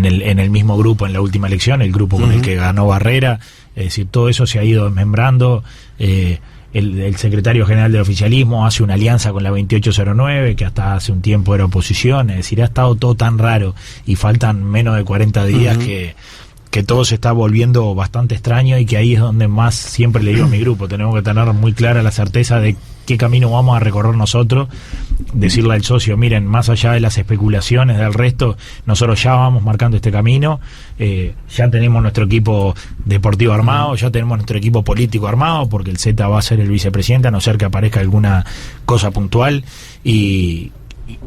el mismo grupo en la última elección, el grupo con el que ganó Barrera. Es decir, todo eso se ha ido desmembrando. El secretario general del oficialismo hace una alianza con la 2809, que hasta hace un tiempo era oposición. Es decir, ha estado todo tan raro y faltan menos de 40 días que todo se está volviendo bastante extraño y que ahí es donde más siempre le digo a mi grupo, tenemos que tener muy clara la certeza de qué camino vamos a recorrer nosotros, decirle al socio, miren, más allá de las especulaciones del resto, nosotros ya vamos marcando este camino, ya tenemos nuestro equipo deportivo armado, ya tenemos nuestro equipo político armado, porque el Z va a ser el vicepresidente, a no ser que aparezca alguna cosa puntual, y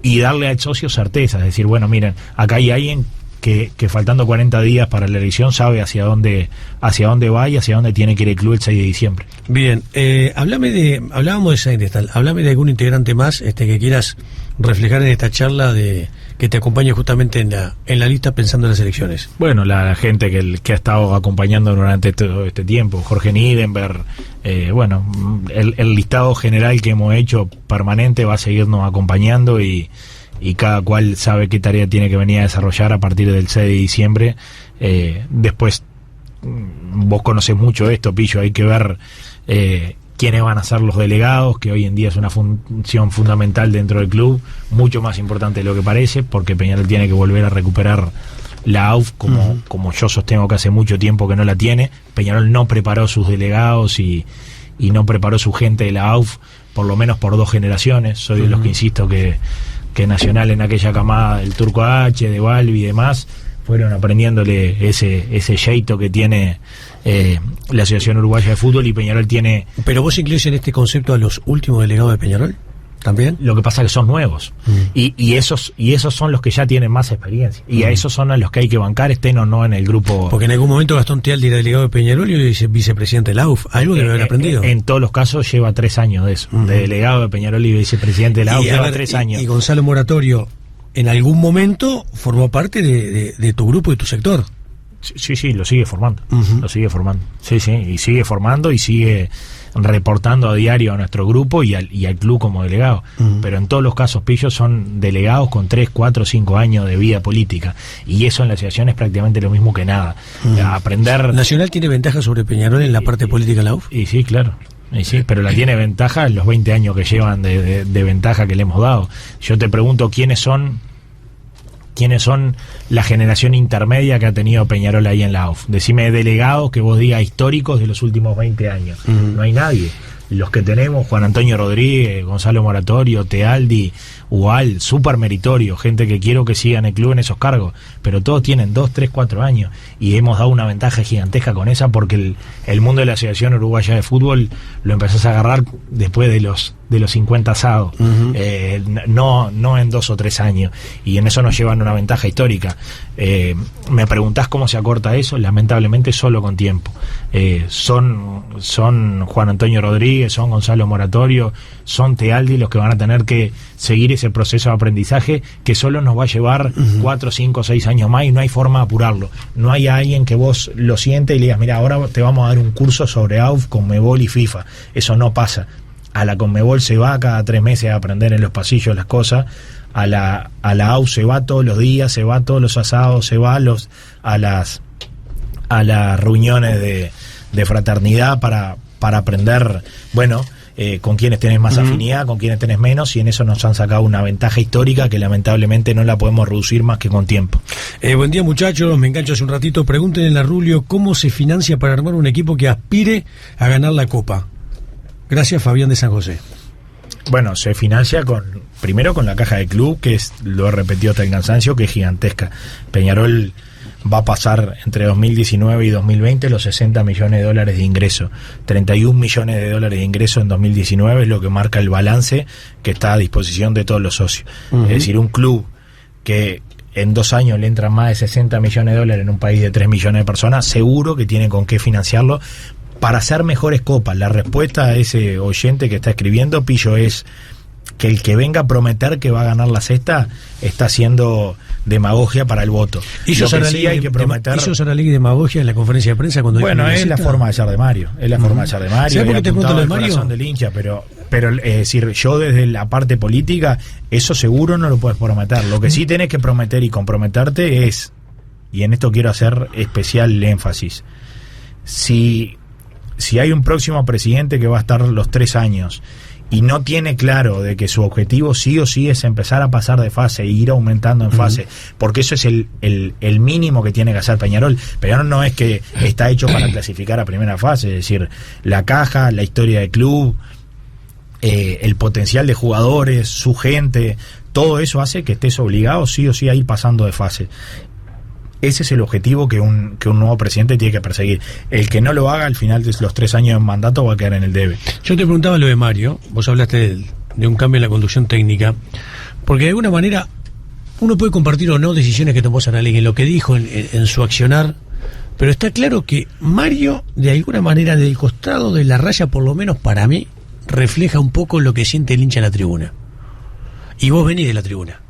darle al socio certeza, es decir, bueno, miren, acá hay alguien que faltando 40 días para la elección sabe hacia dónde va y hacia dónde tiene que ir el club el 6 de diciembre. Bien, hablábamos de Seinestal, háblame de algún integrante más que quieras reflejar en esta charla que te acompañe justamente en la lista pensando en las elecciones. Bueno, la gente que ha estado acompañando durante todo este tiempo, Jorge Nidenberg, el listado general que hemos hecho permanente va a seguirnos acompañando y cada cual sabe qué tarea tiene que venir a desarrollar a partir del 6 de diciembre. Después, vos conocés mucho esto, Pillo, hay que ver quiénes van a ser los delegados, que hoy en día es una función fundamental dentro del club, mucho más importante de lo que parece, porque Peñarol tiene que volver a recuperar la AUF como yo sostengo que hace mucho tiempo que no la tiene. Peñarol no preparó sus delegados y no preparó su gente de la AUF, por lo menos por 2 generaciones. Soy de los que insisto que Nacional en aquella camada del Turco H, de Balbi y demás, fueron aprendiéndole ese jeito que tiene la Asociación Uruguaya de Fútbol, y Peñarol tiene... ¿Pero vos incluís en este concepto a los últimos delegados de Peñarol? ¿También? Lo que pasa es que son nuevos y esos son los que ya tienen más experiencia y a esos son a los que hay que bancar, estén o no en el grupo. Porque en algún momento Gastón Tealdi era delegado de Peñarol y hoy es vicepresidente de la AUF, algo que debe haber aprendido. En todos los casos lleva 3 años de eso, de delegado de Peñarol y vicepresidente de la AUF, lleva 3 años. Y Gonzalo Moratorio en algún momento formó parte de tu grupo y tu sector. Sí, lo sigue formando. Lo sigue formando. Sí, y sigue formando y sigue reportando a diario a nuestro grupo y al club como delegado. Pero en todos los casos, Pillo, son delegados con 3, 4, 5 años de vida política. Y eso en la asociación es prácticamente lo mismo que nada. Aprender... ¿Nacional tiene ventaja sobre Peñarol en la parte política de la UF? Y sí, claro. Y sí, pero la tiene ventaja en los 20 años que llevan de ventaja que le hemos dado. Yo te pregunto quiénes son la generación intermedia que ha tenido Peñarol ahí en la AUF. Decime delegados que vos digas históricos de los últimos 20 años. No hay nadie. Los que tenemos, Juan Antonio Rodríguez, Gonzalo Moratorio, Tealdi, Ual, súper meritorio, gente que quiero que sigan el club en esos cargos, pero todos tienen 2, 3, 4 años y hemos dado una ventaja gigantesca con esa porque el mundo de la Asociación Uruguaya de Fútbol lo empezás a agarrar después de los 50 asados, no en 2 o 3 años, y en eso nos llevan una ventaja histórica. Me preguntás cómo se acorta eso, lamentablemente solo con tiempo. Son Juan Antonio Rodríguez, son Gonzalo Moratorio, son Tealdi los que van a tener que seguir ese proceso de aprendizaje que solo nos va a llevar 4, 5, 6 años más y no hay forma de apurarlo. No hay alguien que vos lo siente y le digas, mira, ahora te vamos a dar un curso sobre AUF, Conmebol y FIFA. Eso no pasa. A la Conmebol se va cada 3 meses a aprender en los pasillos las cosas. A la AUF se va todos los días, se va a todos los asados, se va a las reuniones de fraternidad para aprender, con quienes tenés más afinidad, con quienes tenés menos, y en eso nos han sacado una ventaja histórica que lamentablemente no la podemos reducir más que con tiempo. Buen día, muchachos, me engancho hace un ratito. Pregúntenle a Rulio cómo se financia para armar un equipo que aspire a ganar la Copa. Gracias, Fabián de San José. Bueno, se financia primero con la caja de club, que lo he repetido hasta el cansancio, que es gigantesca. Peñarol va a pasar entre 2019 y 2020 los $60 millones de ingreso. 31 millones de dólares de ingreso en 2019 es lo que marca el balance que está a disposición de todos los socios. Es decir, un club que en 2 años le entran más de 60 millones de dólares en un país de 3 millones de personas, seguro que tiene con qué financiarlo para hacer mejores copas. La respuesta a ese oyente que está escribiendo, Pillo, es que el que venga a prometer que va a ganar la sexta está haciendo demagogia para el voto. Hizo Saralegui demagogia en la conferencia de prensa cuando es la forma de ser de Mario. Es la forma de ser de Mario. ¿Sabes por qué te pregunto lo de Mario? Corazón del hincha, pero es decir, yo desde la parte política, eso seguro no lo puedes prometer. Lo que sí tenés que prometer y comprometerte es, y en esto quiero hacer especial énfasis, si hay un próximo presidente que va a estar los 3 años y no tiene claro de que su objetivo sí o sí es empezar a pasar de fase e ir aumentando en fase, porque eso es el mínimo que tiene que hacer Peñarol. Peñarol no es que está hecho para clasificar a primera fase, es decir, la caja, la historia del club, el potencial de jugadores, su gente, todo eso hace que estés obligado sí o sí a ir pasando de fase. Ese es el objetivo que un nuevo presidente tiene que perseguir. El que no lo haga al final de los 3 años de mandato va a quedar en el debe. Yo te preguntaba lo de Mario, vos hablaste de un cambio en la conducción técnica, porque de alguna manera uno puede compartir o no decisiones que tomó Saralegui, en lo que dijo, en su accionar, pero está claro que Mario, de alguna manera, del costado de la raya, por lo menos para mí, refleja un poco lo que siente el hincha en la tribuna. Y vos venís de la tribuna.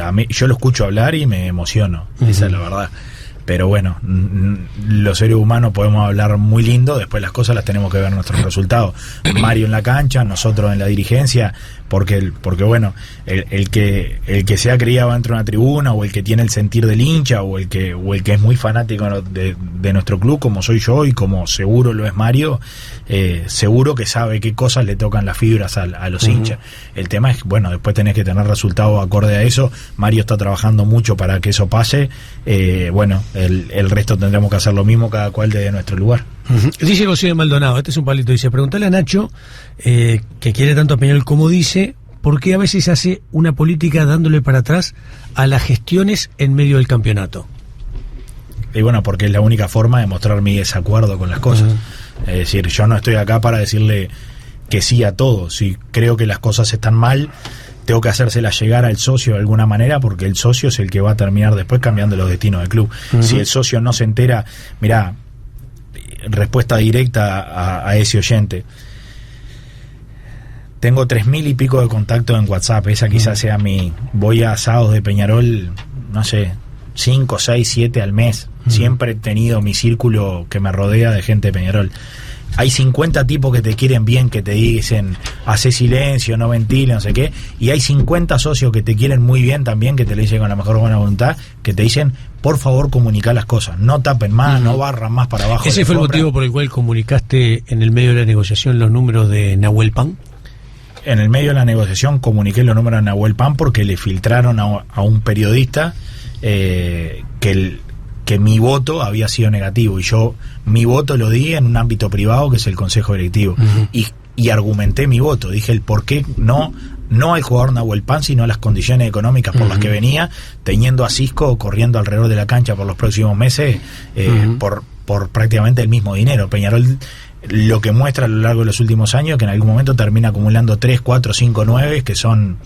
A mí, yo lo escucho hablar y me emociono, esa es la verdad. Pero bueno, los seres humanos podemos hablar muy lindo, después las cosas las tenemos que ver en nuestros resultados. Mario en la cancha, nosotros en la dirigencia, porque bueno, el que se ha criado dentro de una tribuna, o el que tiene el sentir del hincha, o el que es muy fanático de nuestro club, como soy yo y como seguro lo es Mario, seguro que sabe qué cosas le tocan las fibras a los hinchas. El tema es, bueno, después tenés que tener resultados acorde a eso. Mario está trabajando mucho para que eso pase. Bueno, el resto tendremos que hacer lo mismo, cada cual desde nuestro lugar. Dice José de Maldonado, este es un palito, dice, preguntale a Nacho, que quiere tanto a Peñarol como dice, ¿por qué a veces hace una política dándole para atrás a las gestiones en medio del campeonato? Y bueno, porque es la única forma de mostrar mi desacuerdo con las cosas. Es decir, yo no estoy acá para decirle que sí a todo. Si creo que las cosas están mal, tengo que hacérselas llegar al socio de alguna manera, porque el socio es el que va a terminar después cambiando los destinos del club. Si el socio no se entera, mirá, respuesta directa a ese oyente. Tengo 3.000 y pico de contactos en WhatsApp, esa quizás sea voy a asados de Peñarol, no sé, 5, 6, 7 al mes. Siempre he tenido mi círculo que me rodea de gente de Peñarol. Hay 50 tipos que te quieren bien, que te dicen, hace silencio, no ventile, no sé qué. Y hay 50 socios que te quieren muy bien también, que te lo dicen con la mejor buena voluntad, que te dicen, por favor, comunicá las cosas. No tapen más, no barran más para abajo. ¿Ese fue el motivo por el cual comunicaste en el medio de la negociación los números de Nahuel Pan? En el medio de la negociación comuniqué los números de Nahuel Pan porque le filtraron a un periodista que mi voto había sido negativo, y yo mi voto lo di en un ámbito privado que es el Consejo Directivo, y argumenté mi voto, dije el por qué no al jugador Nahuel Pan, sino a las condiciones económicas por las que venía, teniendo a Cisco corriendo alrededor de la cancha por los próximos meses, por prácticamente el mismo dinero. Peñarol lo que muestra a lo largo de los últimos años, que en algún momento termina acumulando 3, 4, 5, 9, que son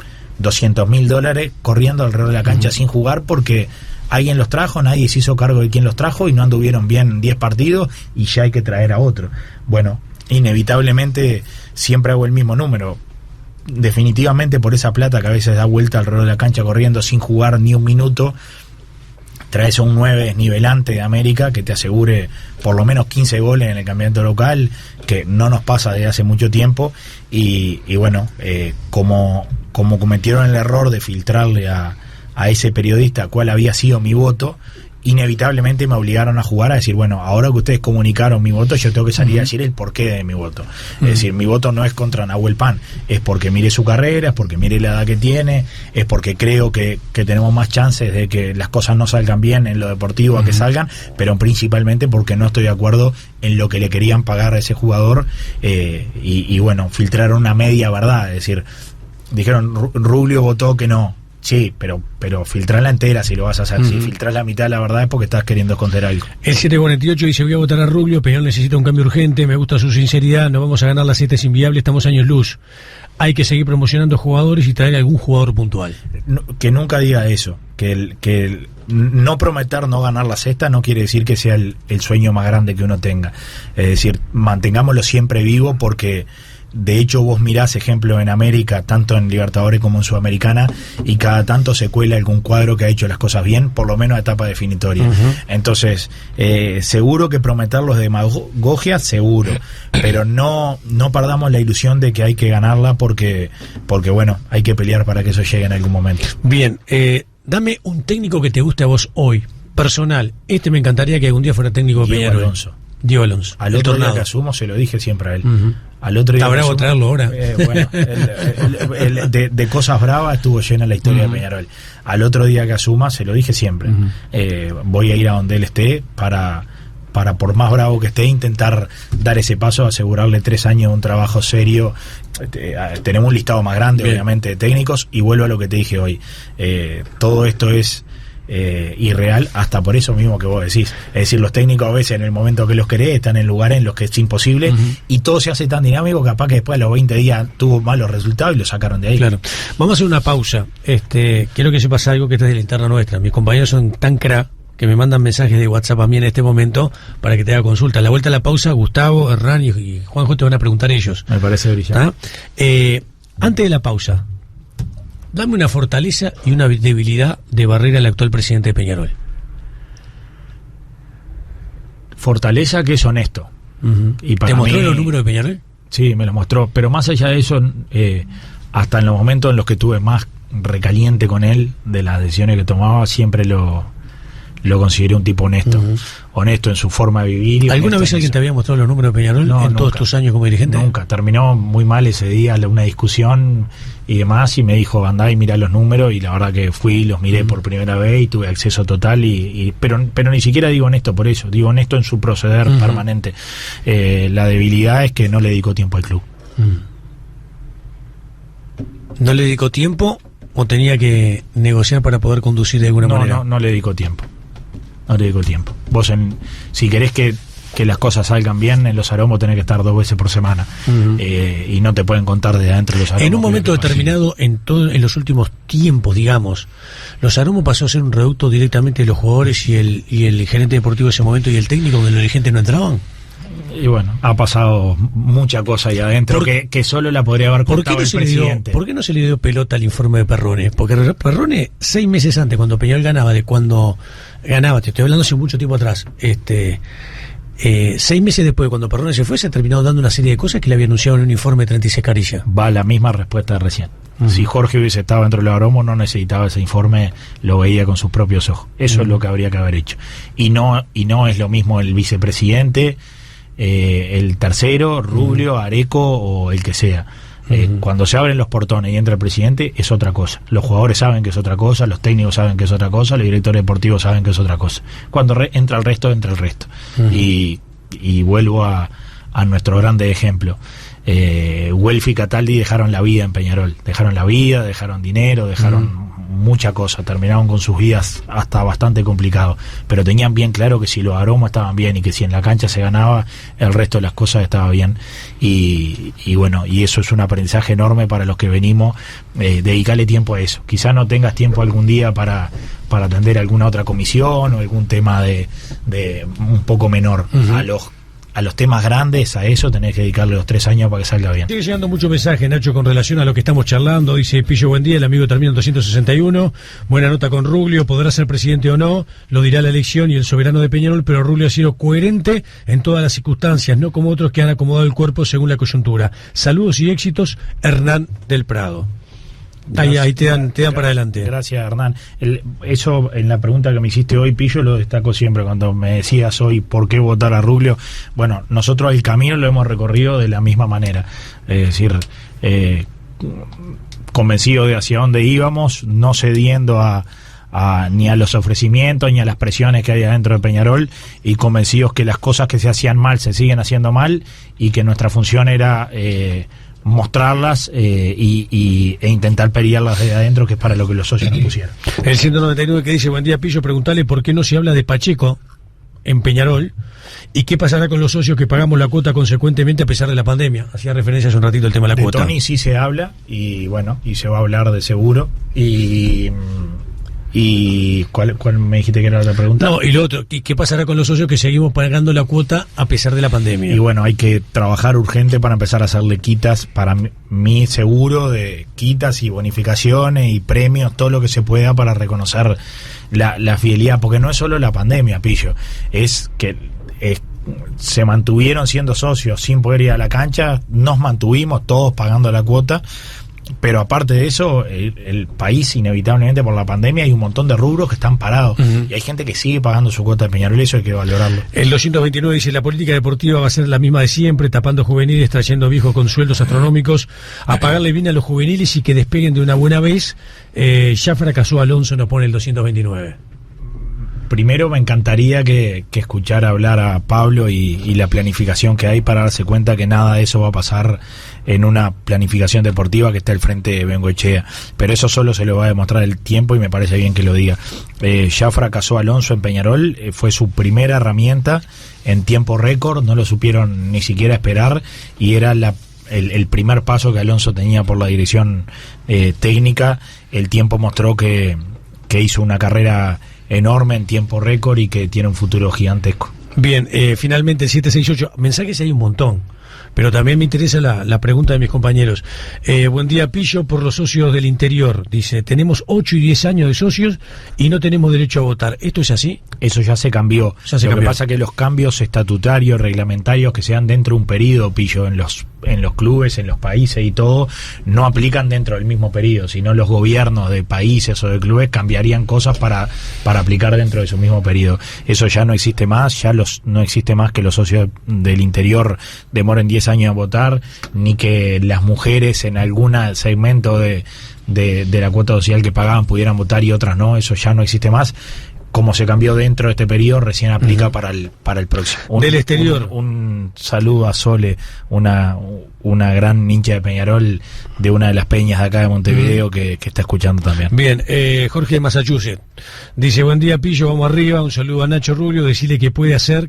$200.000 corriendo alrededor de la cancha sin jugar, porque alguien los trajo, nadie se hizo cargo de quién los trajo y no anduvieron bien 10 partidos y ya hay que traer a otro. Bueno, inevitablemente siempre hago el mismo número. Definitivamente por esa plata que a veces da vuelta alrededor de la cancha corriendo sin jugar ni un minuto, traes a un 9 desnivelante de América que te asegure por lo menos 15 goles en el campeonato local, que no nos pasa desde hace mucho tiempo, y bueno, como cometieron el error de filtrarle a ese periodista cuál había sido mi voto, inevitablemente me obligaron a jugar, a decir, bueno, ahora que ustedes comunicaron mi voto, yo tengo que salir a decir el porqué de mi voto. Es decir, mi voto no es contra Nahuel Pan, es porque mire su carrera, es porque mire la edad que tiene, es porque creo que tenemos más chances de que las cosas no salgan bien en lo deportivo a que salgan, pero principalmente porque no estoy de acuerdo en lo que le querían pagar a ese jugador, y bueno, filtraron una media verdad, es decir, dijeron, Rubio votó que no. Sí, pero filtrarla entera si lo vas a hacer. Si filtras la mitad de la verdad es porque estás queriendo esconder algo. El 748 dice, voy a votar a Rubio, Peñarol necesita un cambio urgente, me gusta su sinceridad, no vamos a ganar las 7, es inviable, estamos años luz. Hay que seguir promocionando jugadores y traer algún jugador puntual. Que nunca diga eso, que no prometer no ganar la sexta no quiere decir que sea el sueño más grande que uno tenga. Es decir, mantengámoslo siempre vivo, porque de hecho vos mirás ejemplo en América, tanto en Libertadores como en Sudamericana, y cada tanto se cuela algún cuadro que ha hecho las cosas bien, por lo menos a etapa definitoria. Entonces, seguro que prometerlos de demagogia, seguro, pero no perdamos la ilusión de que hay que ganarla, porque bueno, hay que pelear para que eso llegue en algún momento. Bien, dame un técnico que te guste a vos hoy, personal. Me encantaría que algún día fuera técnico de Peñarol. Diego Alonso. Al otro día que asumo se lo dije siempre a él. Al otro día. Está bravo traerlo ahora. Bueno, de cosas bravas estuvo llena la historia de Peñarol. Al otro día que asuma se lo dije siempre. Voy a ir a donde él esté para por más bravo que esté, intentar dar ese paso, asegurarle 3 años de un trabajo serio. Tenemos un listado más grande, obviamente, de técnicos, y vuelvo a lo que te dije hoy. Todo esto es irreal, hasta por eso mismo que vos decís. Es decir, los técnicos a veces en el momento que los querés están en lugares en los que es imposible, y todo se hace tan dinámico, capaz que después a los 20 días tuvo malos resultados y lo sacaron de ahí. Claro. Vamos a hacer una pausa. Quiero que sepas algo que está de la interna nuestra. Mis compañeros son tan crack que me mandan mensajes de WhatsApp a mí en este momento para que te haga consulta. A la vuelta a la pausa, Gustavo, Hernán y Juanjo te van a preguntar ellos. Me parece brillante. Antes de la pausa, dame una fortaleza y una debilidad de Barrera, el actual presidente de Peñarol. Fortaleza, que es honesto. Y para ¿Te mostró mí, los números de Peñarol? Sí, me los mostró. Pero más allá de eso, hasta en los momentos en los que estuve más recaliente con él de las decisiones que tomaba, siempre lo consideré un tipo honesto. Honesto en su forma de vivir. ¿Alguna vez alguien te había mostrado los números de Peñarol en todos tus años como dirigente? Nunca. Terminó muy mal ese día una discusión y demás, y me dijo, andá y mirá los números, y la verdad que fui, los miré por primera vez y tuve acceso total, pero ni siquiera digo honesto por eso, digo honesto en su proceder permanente. La debilidad es que no le dedicó tiempo al club. ¿No le dedicó tiempo o tenía que negociar para poder conducir de alguna manera? No le dedicó tiempo. No le dedico tiempo. Vos, si querés que las cosas salgan bien, en los aromos tenés que estar 2 veces por semana. Y no te pueden contar de adentro los aromos. En un momento determinado, en los últimos tiempos, digamos, los aromos pasó a ser un reducto directamente de los jugadores y el gerente deportivo de ese momento y el técnico, donde los dirigentes no entraban. Y bueno, ha pasado mucha cosa ahí adentro que solo la podría haber contado el presidente. ¿Por qué no se le dio pelota al informe de Perrone? Porque Perrone, 6 meses antes, cuando Peñarol ganaba, te estoy hablando hace mucho tiempo atrás, 6 meses después de cuando Perrone se fue, se ha terminado dando una serie de cosas que le había anunciado en un informe de 36 carillas. Va la misma respuesta de recién. Si Jorge hubiese estado dentro de los aromos, no necesitaba ese informe, lo veía con sus propios ojos. Eso es lo que habría que haber hecho. Y no es lo mismo el vicepresidente, el tercero, Rubio, Areco o el que sea. Cuando se abren los portones y entra el presidente, es otra cosa. Los jugadores saben que es otra cosa, los técnicos saben que es otra cosa, los directores deportivos saben que es otra cosa. Cuando entra el resto, entra el resto. Y vuelvo a nuestro grande ejemplo. Welf y Cataldi dejaron la vida en Peñarol. Dejaron la vida, dejaron dinero, dejaron mucha cosa. Terminaron con sus vidas hasta bastante complicado. Pero tenían bien claro que si los aromos estaban bien y que si en la cancha se ganaba, el resto de las cosas estaba bien. Y bueno, y eso es un aprendizaje enorme para los que venimos. Dedicarle tiempo a eso. Quizás no tengas tiempo algún día para atender alguna otra comisión o algún tema de un poco menor. A los temas grandes, a eso tenés que dedicarle los 3 años para que salga bien. Sigue llegando mucho mensaje, Nacho, con relación a lo que estamos charlando. Dice Pillo, buen día, el amigo termina en 261. Buena nota con Rubio, podrá ser presidente o no, lo dirá la elección y el soberano de Peñarol, pero Rubio ha sido coherente en todas las circunstancias, no como otros que han acomodado el cuerpo según la coyuntura. Saludos y éxitos, Hernán del Prado. Ahí te dan para adelante. Gracias, Hernán. Eso en la pregunta que me hiciste hoy, Pillo, lo destaco siempre cuando me decías hoy por qué votar a Rubio. Bueno, nosotros el camino lo hemos recorrido de la misma manera. Es decir, convencido de hacia dónde íbamos, no cediendo ni a los ofrecimientos ni a las presiones que hay adentro de Peñarol, y convencidos que las cosas que se hacían mal se siguen haciendo mal y que nuestra función era mostrarlas e intentar pelearlas desde adentro, que es para lo que los socios nos pusieron. El 199 que dice, buen día Pillo, preguntale por qué no se habla de Pacheco en Peñarol y qué pasará con los socios que pagamos la cuota consecuentemente a pesar de la pandemia. Hacía referencia hace un ratito al tema de la cuota. De Tony sí se habla, y bueno, y se va a hablar de seguro. ¿Y cuál me dijiste que era la pregunta? No, y lo otro, ¿qué pasará con los socios que seguimos pagando la cuota a pesar de la pandemia? Y bueno, hay que trabajar urgente para empezar a hacerle quitas, para mí seguro, de quitas y bonificaciones y premios, todo lo que se pueda para reconocer la fidelidad, porque no es solo la pandemia, Pillo, es que se mantuvieron siendo socios sin poder ir a la cancha, nos mantuvimos todos pagando la cuota. Pero aparte de eso, el país, inevitablemente por la pandemia, hay un montón de rubros que están parados. Y hay gente que sigue pagando su cuota de Peñarol, eso hay que valorarlo. El 229 dice, la política deportiva va a ser la misma de siempre, tapando juveniles, trayendo viejos con sueldos astronómicos, a pagarle bien a los juveniles y que despeguen de una buena vez. Ya fracasó Alonso, nos pone el 229. primero me encantaría que escuchara hablar a Pablo y la planificación que hay para darse cuenta que nada de eso va a pasar en una planificación deportiva que está al frente de Bengoechea, pero eso solo se lo va a demostrar el tiempo y me parece bien que lo diga. Ya fracasó Alonso en Peñarol, fue su primera herramienta en tiempo récord, no lo supieron ni siquiera esperar y era el primer paso que Alonso tenía por la dirección técnica. El tiempo mostró que hizo una carrera enorme en tiempo récord y que tiene un futuro gigantesco. Bien, finalmente 768, mensajes hay un montón, pero también me interesa la pregunta de mis compañeros. Buen día, Pillo, por los socios del interior. Dice, tenemos 8 y 10 años de socios y no tenemos derecho a votar. ¿Esto es así? Eso ya se cambió. Lo que pasa es que los cambios estatutarios, reglamentarios que se dan dentro de un periodo, Pillo, en los clubes, en los países y todo, no aplican dentro del mismo periodo, sino los gobiernos de países o de clubes cambiarían cosas para aplicar dentro de su mismo periodo. Eso ya no existe más, no existe más que los socios del interior demoren 10 años a votar, ni que las mujeres en algún segmento de la cuota social que pagaban pudieran votar y otras no. Eso ya no existe más. Como se cambió dentro de este periodo, recién aplica para el próximo. Del exterior. Un saludo a Sole, una gran hincha de Peñarol, de una de las peñas de acá de Montevideo, que está escuchando también. Bien, Jorge de Massachusetts dice, buen día, Pillo, vamos arriba. Un saludo a Nacho Rubio, decirle qué puede hacer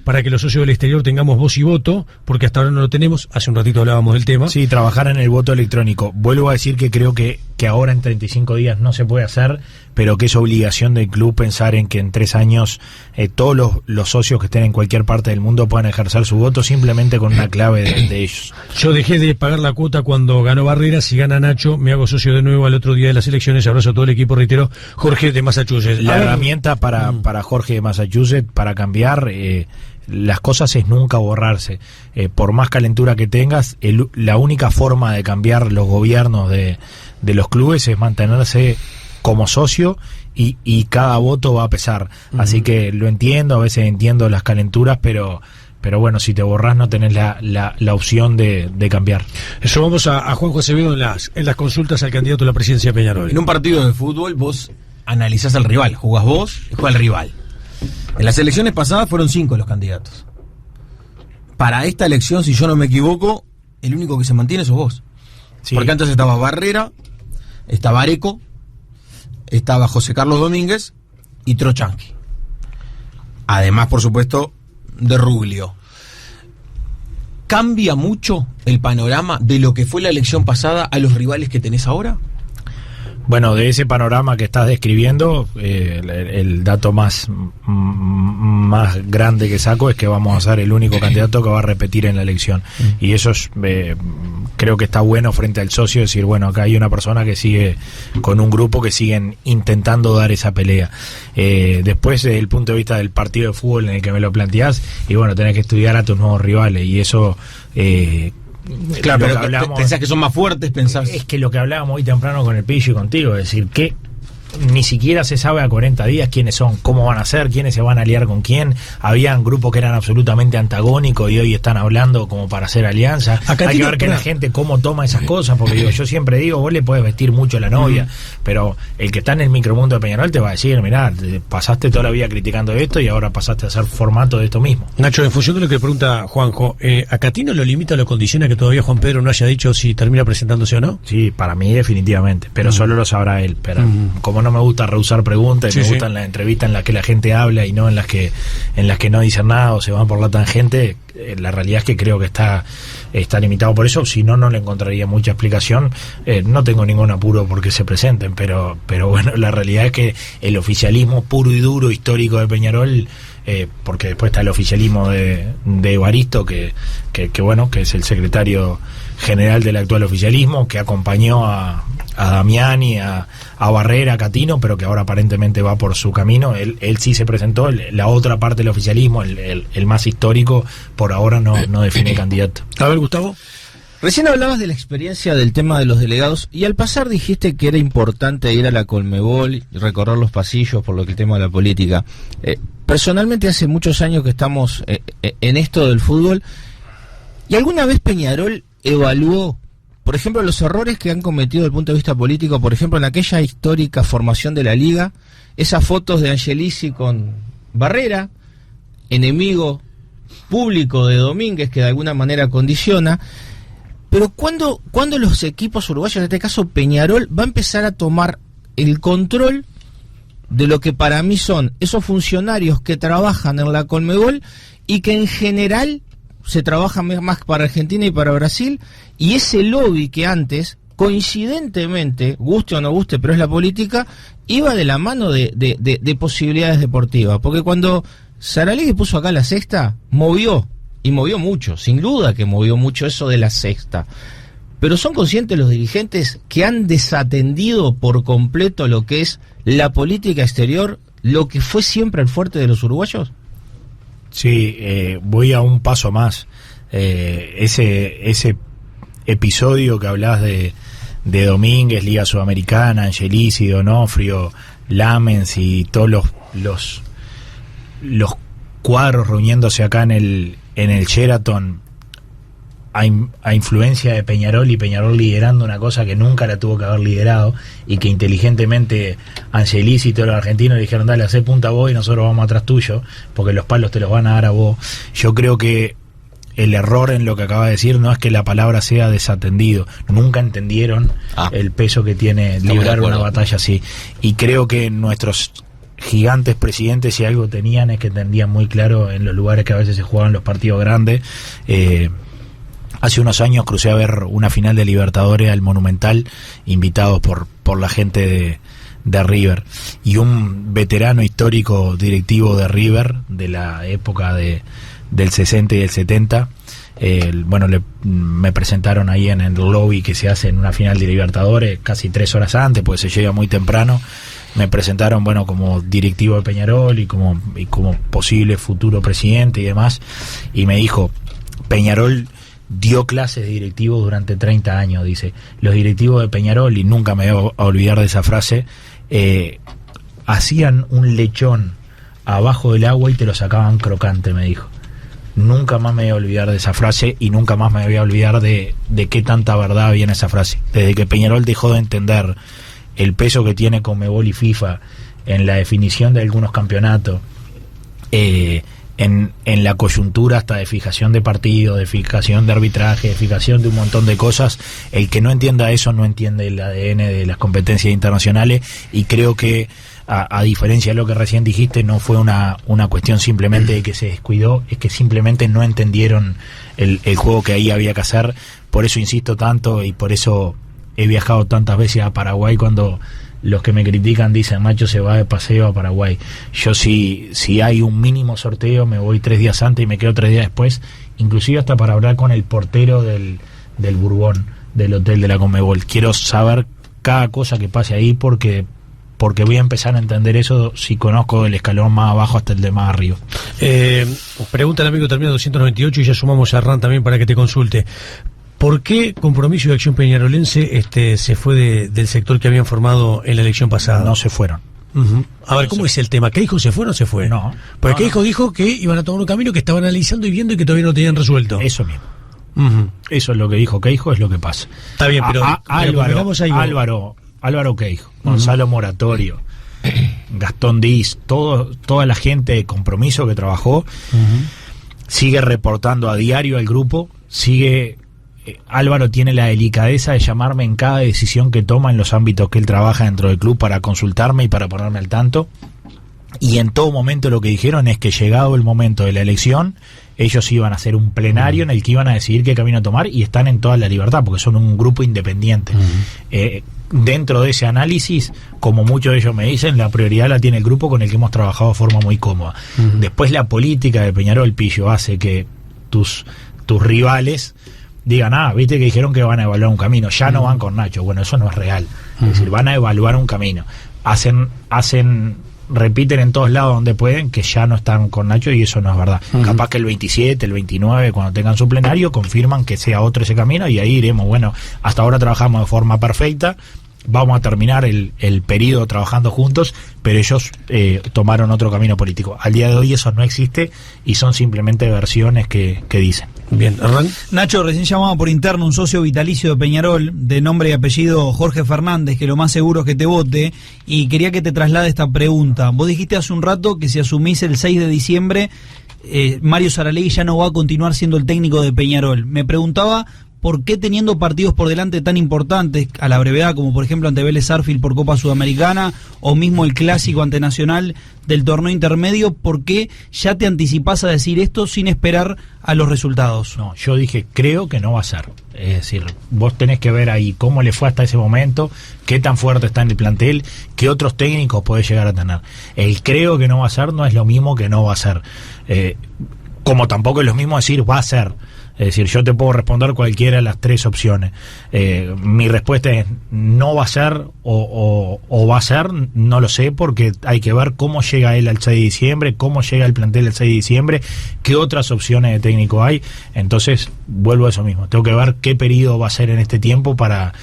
para que los socios del exterior tengamos voz y voto, porque hasta ahora no lo tenemos. Hace un ratito hablábamos del tema. Sí, trabajar en el voto electrónico. Vuelvo a decir que creo que ahora en 35 días no se puede hacer, pero que es obligación del club pensar en que en 3 años todos los socios que estén en cualquier parte del mundo puedan ejercer su voto simplemente con una clave de ellos. Yo dejé de pagar la cuota cuando ganó Barrera. Si gana Nacho, me hago socio de nuevo al otro día de las elecciones. Abrazo a todo el equipo, reitero, Jorge de Massachusetts. La herramienta para Jorge de Massachusetts para cambiar las cosas es nunca borrarse. Por más calentura que tengas, la única forma de cambiar los gobiernos de los clubes es mantenerse como socio y cada voto va a pesar. Así que lo entiendo, a veces entiendo las calenturas, pero bueno, si te borrás no tenés la opción de cambiar. Eso, vamos a Juanjo Acevedo en las consultas al candidato a la presidencia de Peñarol. En un partido de fútbol vos analizás al rival, jugás vos y juega el rival. En las elecciones pasadas fueron 5 los candidatos. Para esta elección, si yo no me equivoco, el único que se mantiene sos vos. Sí. Porque antes estaba Barrera, estaba Areco, estaba José Carlos Domínguez y Trochanqui. Además, por supuesto, de Ruglio. ¿Cambia mucho el panorama de lo que fue la elección pasada a los rivales que tenés ahora? Bueno, de ese panorama que estás describiendo, el dato más grande que saco es que vamos a ser el único candidato que va a repetir en la elección. Y eso es, creo que está bueno frente al socio, decir, bueno, acá hay una persona que sigue con un grupo que siguen intentando dar esa pelea. Después, desde el punto de vista del partido de fútbol en el que me lo planteás, y bueno, tenés que estudiar a tus nuevos rivales, y eso... claro, pero pensás que son más fuertes, pensás... Es que lo que hablábamos hoy temprano con el Pillo y contigo, es decir, que ni siquiera se sabe a 40 días quiénes son, cómo van a ser, quiénes se van a aliar con quién. Habían grupos que eran absolutamente antagónicos y hoy están hablando como para hacer alianza. Hay que ver que la gente cómo toma esas cosas, porque yo siempre digo, vos le podés vestir mucho a la novia, pero el que está en el micromundo de Peñarol te va a decir, mirá, pasaste toda la vida criticando esto y ahora pasaste a hacer formato de esto mismo. Nacho, en función de lo que pregunta Juanjo, ¿a Catino lo limita, lo condiciona que todavía Juan Pedro no haya dicho si termina presentándose o no? Sí, para mí definitivamente, pero solo lo sabrá él. Pero como no me gusta rehusar preguntas, me gustan las entrevistas en las que la gente habla y no en las que no dicen nada o se van por la tangente, la realidad es que creo que está limitado por eso. Si no le encontraría mucha explicación. No tengo ningún apuro porque se presenten, pero bueno, la realidad es que el oficialismo puro y duro histórico de Peñarol, porque después está el oficialismo de Evaristo, que bueno, que es el secretario general del actual oficialismo, que acompañó a Damiani, a Barrera, a Catino, pero que ahora aparentemente va por su camino. Él sí se presentó. La otra parte del oficialismo, el más histórico, por ahora no define candidato. A ver, Gustavo. Recién hablabas de la experiencia del tema de los delegados y al pasar dijiste que era importante ir a la Conmebol y recorrer los pasillos por lo que el tema de la política. Personalmente hace muchos años que estamos en esto del fútbol, y alguna vez Peñarol evaluó, por ejemplo, los errores que han cometido desde el punto de vista político, por ejemplo, en aquella histórica formación de la Liga, esas fotos de Angelici con Barrera, enemigo público de Domínguez, que de alguna manera condiciona. Pero ¿cuándo los equipos uruguayos, en este caso Peñarol, va a empezar a tomar el control de lo que para mí son esos funcionarios que trabajan en la Conmebol y que en general se trabaja más para Argentina y para Brasil, y ese lobby que antes, coincidentemente, guste o no guste, pero es la política, iba de la mano de posibilidades deportivas? Porque cuando Saralegui puso acá la sexta, movió mucho, sin duda que movió mucho eso de la sexta. Pero ¿son conscientes los dirigentes que han desatendido por completo lo que es la política exterior, lo que fue siempre el fuerte de los uruguayos? Sí, voy a un paso más. Ese episodio que hablas de Domínguez, Liga Sudamericana, Angelici, Donofrio, Lamens y todos los cuadros reuniéndose acá en el Sheraton a influencia de Peñarol, y Peñarol liderando una cosa que nunca la tuvo que haber liderado, y que inteligentemente Angelici y todos los argentinos le dijeron: dale, hacé punta vos y nosotros vamos atrás tuyo, porque los palos te los van a dar a vos. Yo creo que el error en lo que acaba de decir no es que la palabra sea desatendido, nunca entendieron el peso que tiene librar una batalla así, y creo que nuestros gigantes presidentes, si algo tenían, es que entendían muy claro en los lugares que a veces se jugaban los partidos grandes. Hace unos años crucé a ver una final de Libertadores al Monumental, invitados por la gente de River, y un veterano histórico directivo de River de la época del 60 y del 70, me presentaron ahí en el lobby que se hace en una final de Libertadores casi 3 horas antes, porque se llega muy temprano. Me presentaron, como directivo de Peñarol y como posible futuro presidente y demás, y me dijo: Peñarol dio clases de directivos durante 30 años, dice. Los directivos de Peñarol, y nunca me voy a olvidar de esa frase, hacían un lechón abajo del agua y te lo sacaban crocante, me dijo. Nunca más me voy a olvidar de esa frase, y nunca más me voy a olvidar de qué tanta verdad había en esa frase. Desde que Peñarol dejó de entender el peso que tiene Conmebol y FIFA en la definición de algunos campeonatos, en la coyuntura hasta de fijación de partidos, de fijación de arbitraje, de fijación de un montón de cosas, el que no entienda eso no entiende el ADN de las competencias internacionales. Y creo que a diferencia de lo que recién dijiste, no fue una cuestión simplemente de que se descuidó, es que simplemente no entendieron el juego que ahí había que hacer. Por eso insisto tanto, y por eso he viajado tantas veces a Paraguay. Cuando los que me critican dicen: Macho se va de paseo a Paraguay, yo si hay un mínimo sorteo me voy 3 días antes y me quedo 3 días después, inclusive hasta para hablar con el portero del Bourbon, del hotel de la Conmebol. Quiero saber cada cosa que pase ahí, porque voy a empezar a entender eso si conozco el escalón más abajo hasta el de más arriba. Pregunta el amigo termina 298 y ya sumamos a Ran también para que te consulte. ¿Por qué Compromiso y Acción Peñarolense se fue del sector que habían formado en la elección pasada? No se fueron. Uh-huh. A ver, ¿cómo es el tema? ¿Queijo se fue o no se fue? No. Porque Queijo dijo que iban a tomar un camino que estaban analizando y viendo y que todavía no tenían resuelto. Eso mismo. Uh-huh. Eso es lo que dijo Queijo, es lo que pasa. Está bien, pero Álvaro Queijo, Gonzalo Moratorio, Gastón Diz, toda la gente de Compromiso que trabajó, sigue reportando a diario al grupo, Álvaro tiene la delicadeza de llamarme en cada decisión que toma en los ámbitos que él trabaja dentro del club para consultarme y para ponerme al tanto. Y en todo momento lo que dijeron es que, llegado el momento de la elección, ellos iban a hacer un plenario en el que iban a decidir qué camino tomar, y están en toda la libertad porque son un grupo independiente. Dentro de ese análisis, como muchos de ellos me dicen, la prioridad la tiene el grupo con el que hemos trabajado de forma muy cómoda. Después, la política de Peñarol, Pillo, hace que tus rivales digan: viste que dijeron que van a evaluar un camino, ya no van con Nacho. Bueno, eso no es real. Es decir, van a evaluar un camino. Repiten en todos lados donde pueden que ya no están con Nacho, y eso no es verdad. Capaz que el 27, el 29, cuando tengan su plenario, confirman que sea otro ese camino, y ahí iremos. Bueno, hasta ahora trabajamos de forma perfecta, vamos a terminar el periodo trabajando juntos, pero ellos tomaron otro camino político. Al día de hoy eso no existe y son simplemente versiones que dicen. Bien, Hernán. Nacho, recién llamaba por interno un socio vitalicio de Peñarol, de nombre y apellido Jorge Fernández, que lo más seguro es que te vote, y quería que te traslade esta pregunta. Vos dijiste hace un rato que si asumís el 6 de diciembre, Mario Saralegui ya no va a continuar siendo el técnico de Peñarol. Me preguntaba por qué, teniendo partidos por delante tan importantes a la brevedad, como por ejemplo ante Vélez Sarsfield por Copa Sudamericana, o mismo el clásico ante Nacional del torneo intermedio, ¿por qué ya te anticipás a decir esto sin esperar a los resultados? No, yo dije, creo que no va a ser. Es decir, vos tenés que ver ahí cómo le fue hasta ese momento, qué tan fuerte está en el plantel, qué otros técnicos puede llegar a tener. El creo que no va a ser no es lo mismo que no va a ser. Como tampoco es lo mismo decir va a ser. Es decir, yo te puedo responder cualquiera de las tres opciones. Mi respuesta es no va a ser o va a ser, no lo sé, porque hay que ver cómo llega él al 6 de diciembre, cómo llega el plantel el 6 de diciembre, qué otras opciones de técnico hay. Entonces, vuelvo a eso mismo. Tengo que ver qué periodo va a ser en este tiempo para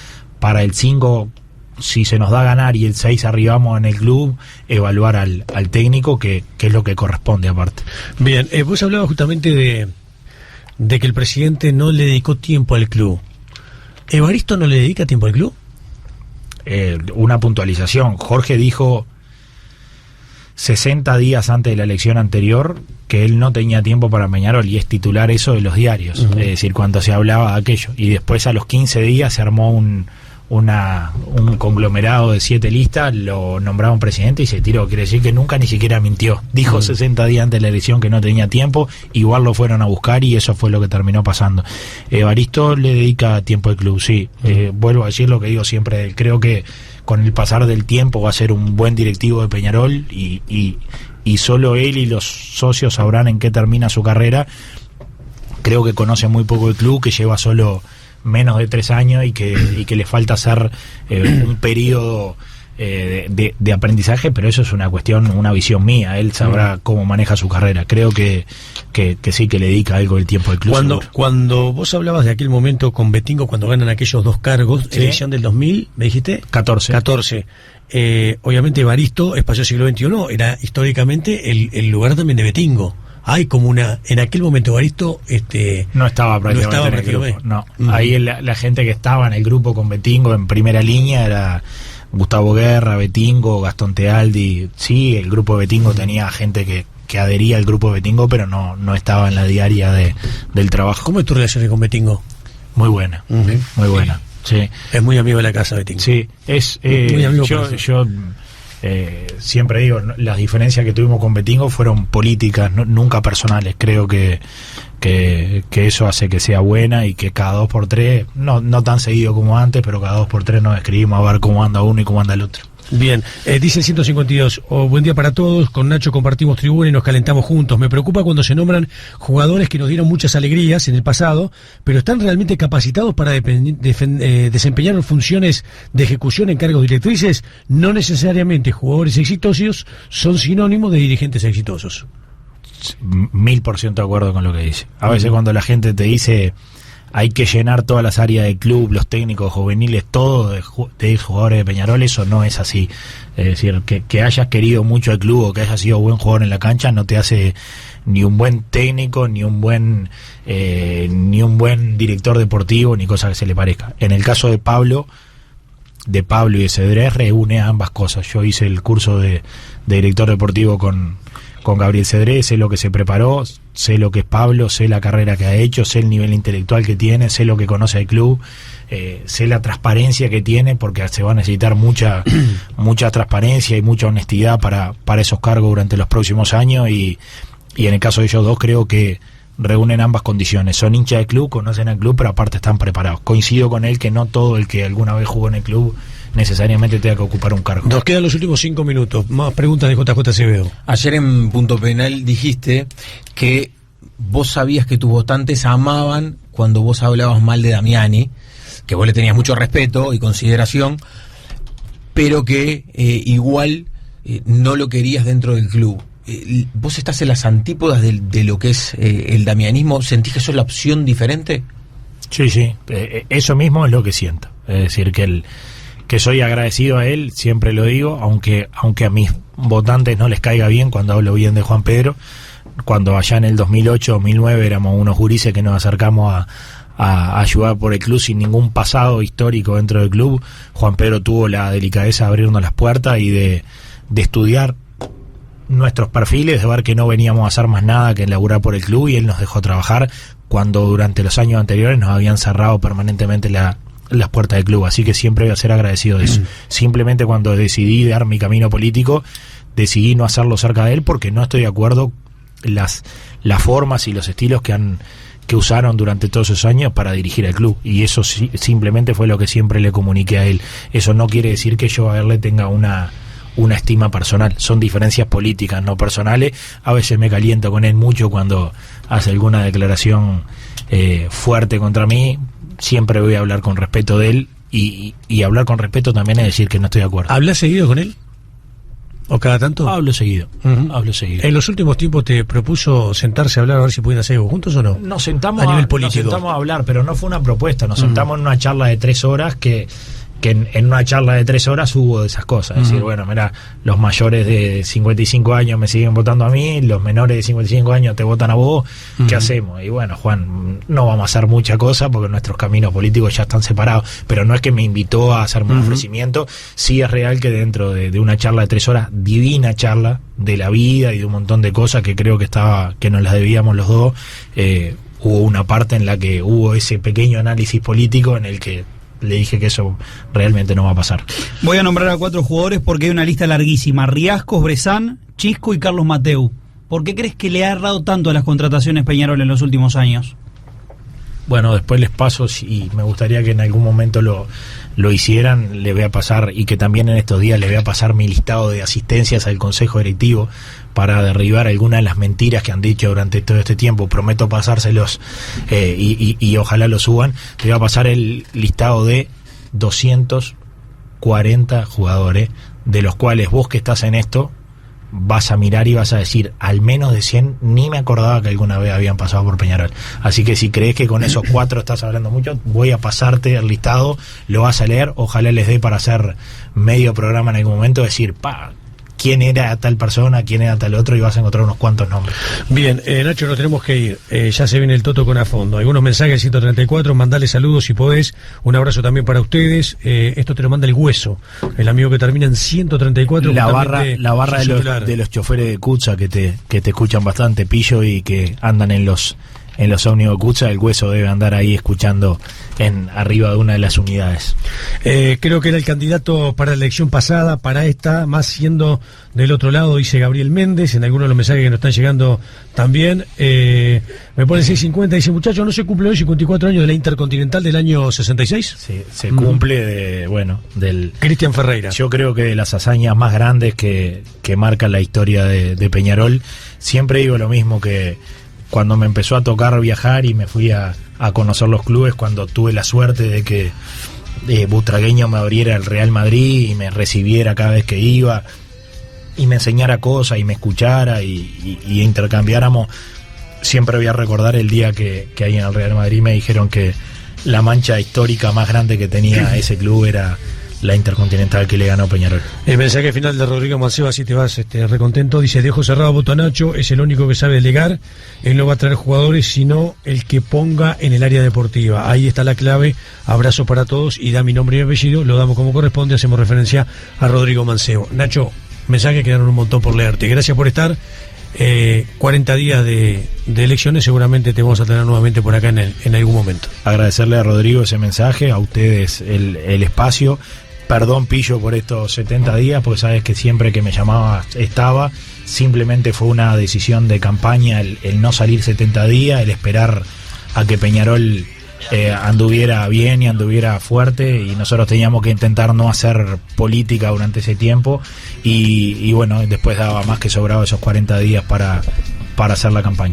el 5, si se nos da ganar, y el 6 arribamos en el club, evaluar al técnico, que es lo que corresponde aparte. Bien, vos hablabas justamente de que el presidente no le dedicó tiempo al club. ¿Evaristo no le dedica tiempo al club? Una puntualización. Jorge dijo 60 días antes de la elección anterior que él no tenía tiempo para Peñarol, y es titular eso de los diarios. Es decir, cuando se hablaba de aquello. Y después a los 15 días se armó un conglomerado de 7 listas, lo nombraron presidente y se tiró. Quiere decir que nunca ni siquiera mintió. Dijo 60 días antes de la elección que no tenía tiempo, igual lo fueron a buscar y eso fue lo que terminó pasando. Evaristo le dedica tiempo al club, sí. Vuelvo a decir lo que digo siempre, creo que con el pasar del tiempo va a ser un buen directivo de Peñarol y solo él y los socios sabrán en qué termina su carrera. Creo que conoce muy poco el club, que lleva solo menos de 3 años y que le falta hacer un periodo de aprendizaje, pero eso es una cuestión, una visión mía. Él sabrá cómo maneja su carrera. Creo que sí, que le dedica algo del tiempo al club. Cuando vos hablabas de aquel momento con Betingo, cuando ganan aquellos 2 cargos, ¿sí? Elección del 2000, ¿me dijiste? 14. Obviamente Evaristo, Espacio Siglo XXI, era históricamente el lugar también de Betingo. Hay como en aquel momento Evaristo no estaba prácticamente en el grupo. No. Ahí la gente que estaba en el grupo con Betingo en primera línea era Gustavo Guerra, Betingo, Gastón Tealdi. Sí, el grupo de Betingo tenía gente que adhería al grupo de Betingo, pero no estaba en la diaria del trabajo. ¿Cómo es tu relación con Betingo? Muy buena, muy buena. Sí. Es muy amigo de la casa, Betingo. Sí, es muy amigo. Yo siempre digo, las diferencias que tuvimos con Betingo fueron políticas, nunca personales. Creo que eso hace que sea buena y que cada 2x3, no tan seguido como antes, pero cada 2x3 nos escribimos a ver cómo anda uno y cómo anda el otro. Bien, dice el 152, buen día para todos, con Nacho compartimos tribuna y nos calentamos juntos. Me preocupa cuando se nombran jugadores que nos dieron muchas alegrías en el pasado, pero están realmente capacitados para desempeñar funciones de ejecución en cargos directrices. No necesariamente jugadores exitosos son sinónimos de dirigentes exitosos. 1000% de acuerdo con lo que dice. A veces cuando la gente te dice hay que llenar todas las áreas del club, los técnicos juveniles, todo de jugadores de Peñarol, eso no es así. Es decir, que hayas querido mucho al club o que hayas sido buen jugador en la cancha no te hace ni un buen técnico, ni un buen director deportivo, ni cosa que se le parezca. En el caso de Pablo y de Cedrés, reúne ambas cosas. Yo hice el curso de director deportivo con Gabriel Cedrés, sé lo que se preparó, sé lo que es Pablo, sé la carrera que ha hecho, sé el nivel intelectual que tiene, sé lo que conoce del club, sé la transparencia que tiene, porque se va a necesitar mucha transparencia y mucha honestidad para esos cargos durante los próximos años, y en el caso de ellos dos creo que reúnen ambas condiciones. Son hinchas del club, conocen al club, pero aparte están preparados. Coincido con él que no todo el que alguna vez jugó en el club necesariamente tenga que ocupar un cargo. Nos quedan los últimos 5 minutos. Más preguntas de JJ Acevedo. Ayer en Punto Penal dijiste que vos sabías que tus votantes amaban cuando vos hablabas mal de Damiani, que vos le tenías mucho respeto y consideración, pero que igual no lo querías dentro del club. ¿Vos estás en las antípodas de lo que es el damianismo? ¿Sentís que eso es la opción diferente? Sí, eso mismo es lo que siento. Es decir, que que soy agradecido a él, siempre lo digo, aunque a mis votantes no les caiga bien cuando hablo bien de Juan Pedro. Cuando allá en el 2008-2009 éramos unos gurises que nos acercamos a ayudar por el club sin ningún pasado histórico dentro del club, Juan Pedro tuvo la delicadeza de abrirnos las puertas y de estudiar nuestros perfiles, de ver que no veníamos a hacer más nada que laburar por el club, y él nos dejó trabajar cuando durante los años anteriores nos habían cerrado permanentemente las puertas del club. Así que siempre voy a ser agradecido de eso. Simplemente cuando decidí dar mi camino político, decidí no hacerlo cerca de él porque no estoy de acuerdo las formas y los estilos que usaron durante todos esos años para dirigir el club, y eso simplemente fue lo que siempre le comuniqué a él. Eso no quiere decir que yo a él le tenga una estima personal, son diferencias políticas, no personales. A veces me caliento con él mucho cuando hace alguna declaración fuerte contra mí. Siempre voy a hablar con respeto de él, y hablar con respeto también es decir que no estoy de acuerdo. ¿Hablas seguido con él? ¿O cada tanto? Hablo seguido. ¿En los últimos tiempos te propuso sentarse a hablar a ver si pueden hacer algo juntos o no? Nos sentamos a nivel político. Nos sentamos a hablar, pero no fue una propuesta. Nos sentamos en una charla de 3 horas que en una charla de 3 horas hubo de esas cosas. Es decir, bueno, mira, los mayores de 55 años me siguen votando a mí, los menores de 55 años te votan a vos, ¿qué hacemos? Y bueno, Juan, no vamos a hacer mucha cosa porque nuestros caminos políticos ya están separados, pero no es que me invitó a hacerme un ofrecimiento. Sí es real que dentro de una charla de 3 horas, divina charla de la vida y de un montón de cosas que creo que nos las debíamos los dos, hubo una parte en la que hubo ese pequeño análisis político en el que le dije que eso realmente no va a pasar. Voy a nombrar a 4 jugadores porque hay una lista larguísima: Riascos, Bressan, Chisco y Carlos Mateu. ¿Por qué crees que le ha errado tanto a las contrataciones Peñarol en los últimos años? Bueno, después les paso, y me gustaría que en algún momento lo hicieran, le voy a pasar, y que también en estos días le voy a pasar mi listado de asistencias al Consejo Directivo para derribar algunas de las mentiras que han dicho durante todo este tiempo. Prometo pasárselos y ojalá lo suban. Te voy a pasar el listado de 240 jugadores, de los cuales vos que estás en esto vas a mirar y vas a decir, al menos de 100 ni me acordaba que alguna vez habían pasado por Peñarol. Así que si crees que con esos 4 estás hablando mucho, voy a pasarte el listado, lo vas a leer, ojalá les dé para hacer medio programa en algún momento, decir, quién era tal persona, quién era tal otro, y vas a encontrar unos cuantos nombres. Bien, Nacho, nos tenemos que ir. Ya se viene el Toto con a fondo. Algunos mensajes, 134, mandale saludos si podés. Un abrazo también para ustedes. Esto te lo manda el Hueso, el amigo que termina en 134. La barra de los choferes de Cutsa que te escuchan bastante, Pillo, y que andan en los ómnibus de Cutsa. El Hueso debe andar ahí escuchando arriba de una de las unidades. Creo que era el candidato para la elección pasada, para esta, más siendo del otro lado, dice Gabriel Méndez, en algunos de los mensajes que nos están llegando también. Me pone 650, dice, muchachos, ¿no se cumple hoy 54 años de la Intercontinental del año 66? Sí, se cumple del Cristian Ferreira. Yo creo que de las hazañas más grandes que marcan la historia de Peñarol. Siempre digo lo mismo, que cuando me empezó a tocar viajar y me fui a conocer los clubes, cuando tuve la suerte de que Butragueño me abriera el Real Madrid y me recibiera cada vez que iba y me enseñara cosas y me escuchara y intercambiáramos, siempre voy a recordar el día que ahí en el Real Madrid me dijeron que la mancha histórica más grande que tenía ese club era la Intercontinental que le ganó Peñarol. El mensaje final de Rodrigo Mancebo, así te vas recontento, dice, dejo cerrado voto a Nacho, es el único que sabe delegar, él no va a traer jugadores sino el que ponga en el área deportiva, ahí está la clave, abrazo para todos, y da mi nombre y apellido, lo damos como corresponde, hacemos referencia a Rodrigo Mancebo. Nacho, mensajes quedaron un montón por leerte, gracias por estar. 40 días de elecciones, seguramente te vamos a tener nuevamente por acá en algún momento. Agradecerle a Rodrigo ese mensaje, a ustedes el espacio. Perdón, Pillo, por estos 70 días, porque sabes que siempre que me llamaba estaba. Simplemente fue una decisión de campaña el no salir 70 días, el esperar a que Peñarol anduviera bien y anduviera fuerte, y nosotros teníamos que intentar no hacer política durante ese tiempo, y bueno, después daba más que sobrado esos 40 días para hacer la campaña.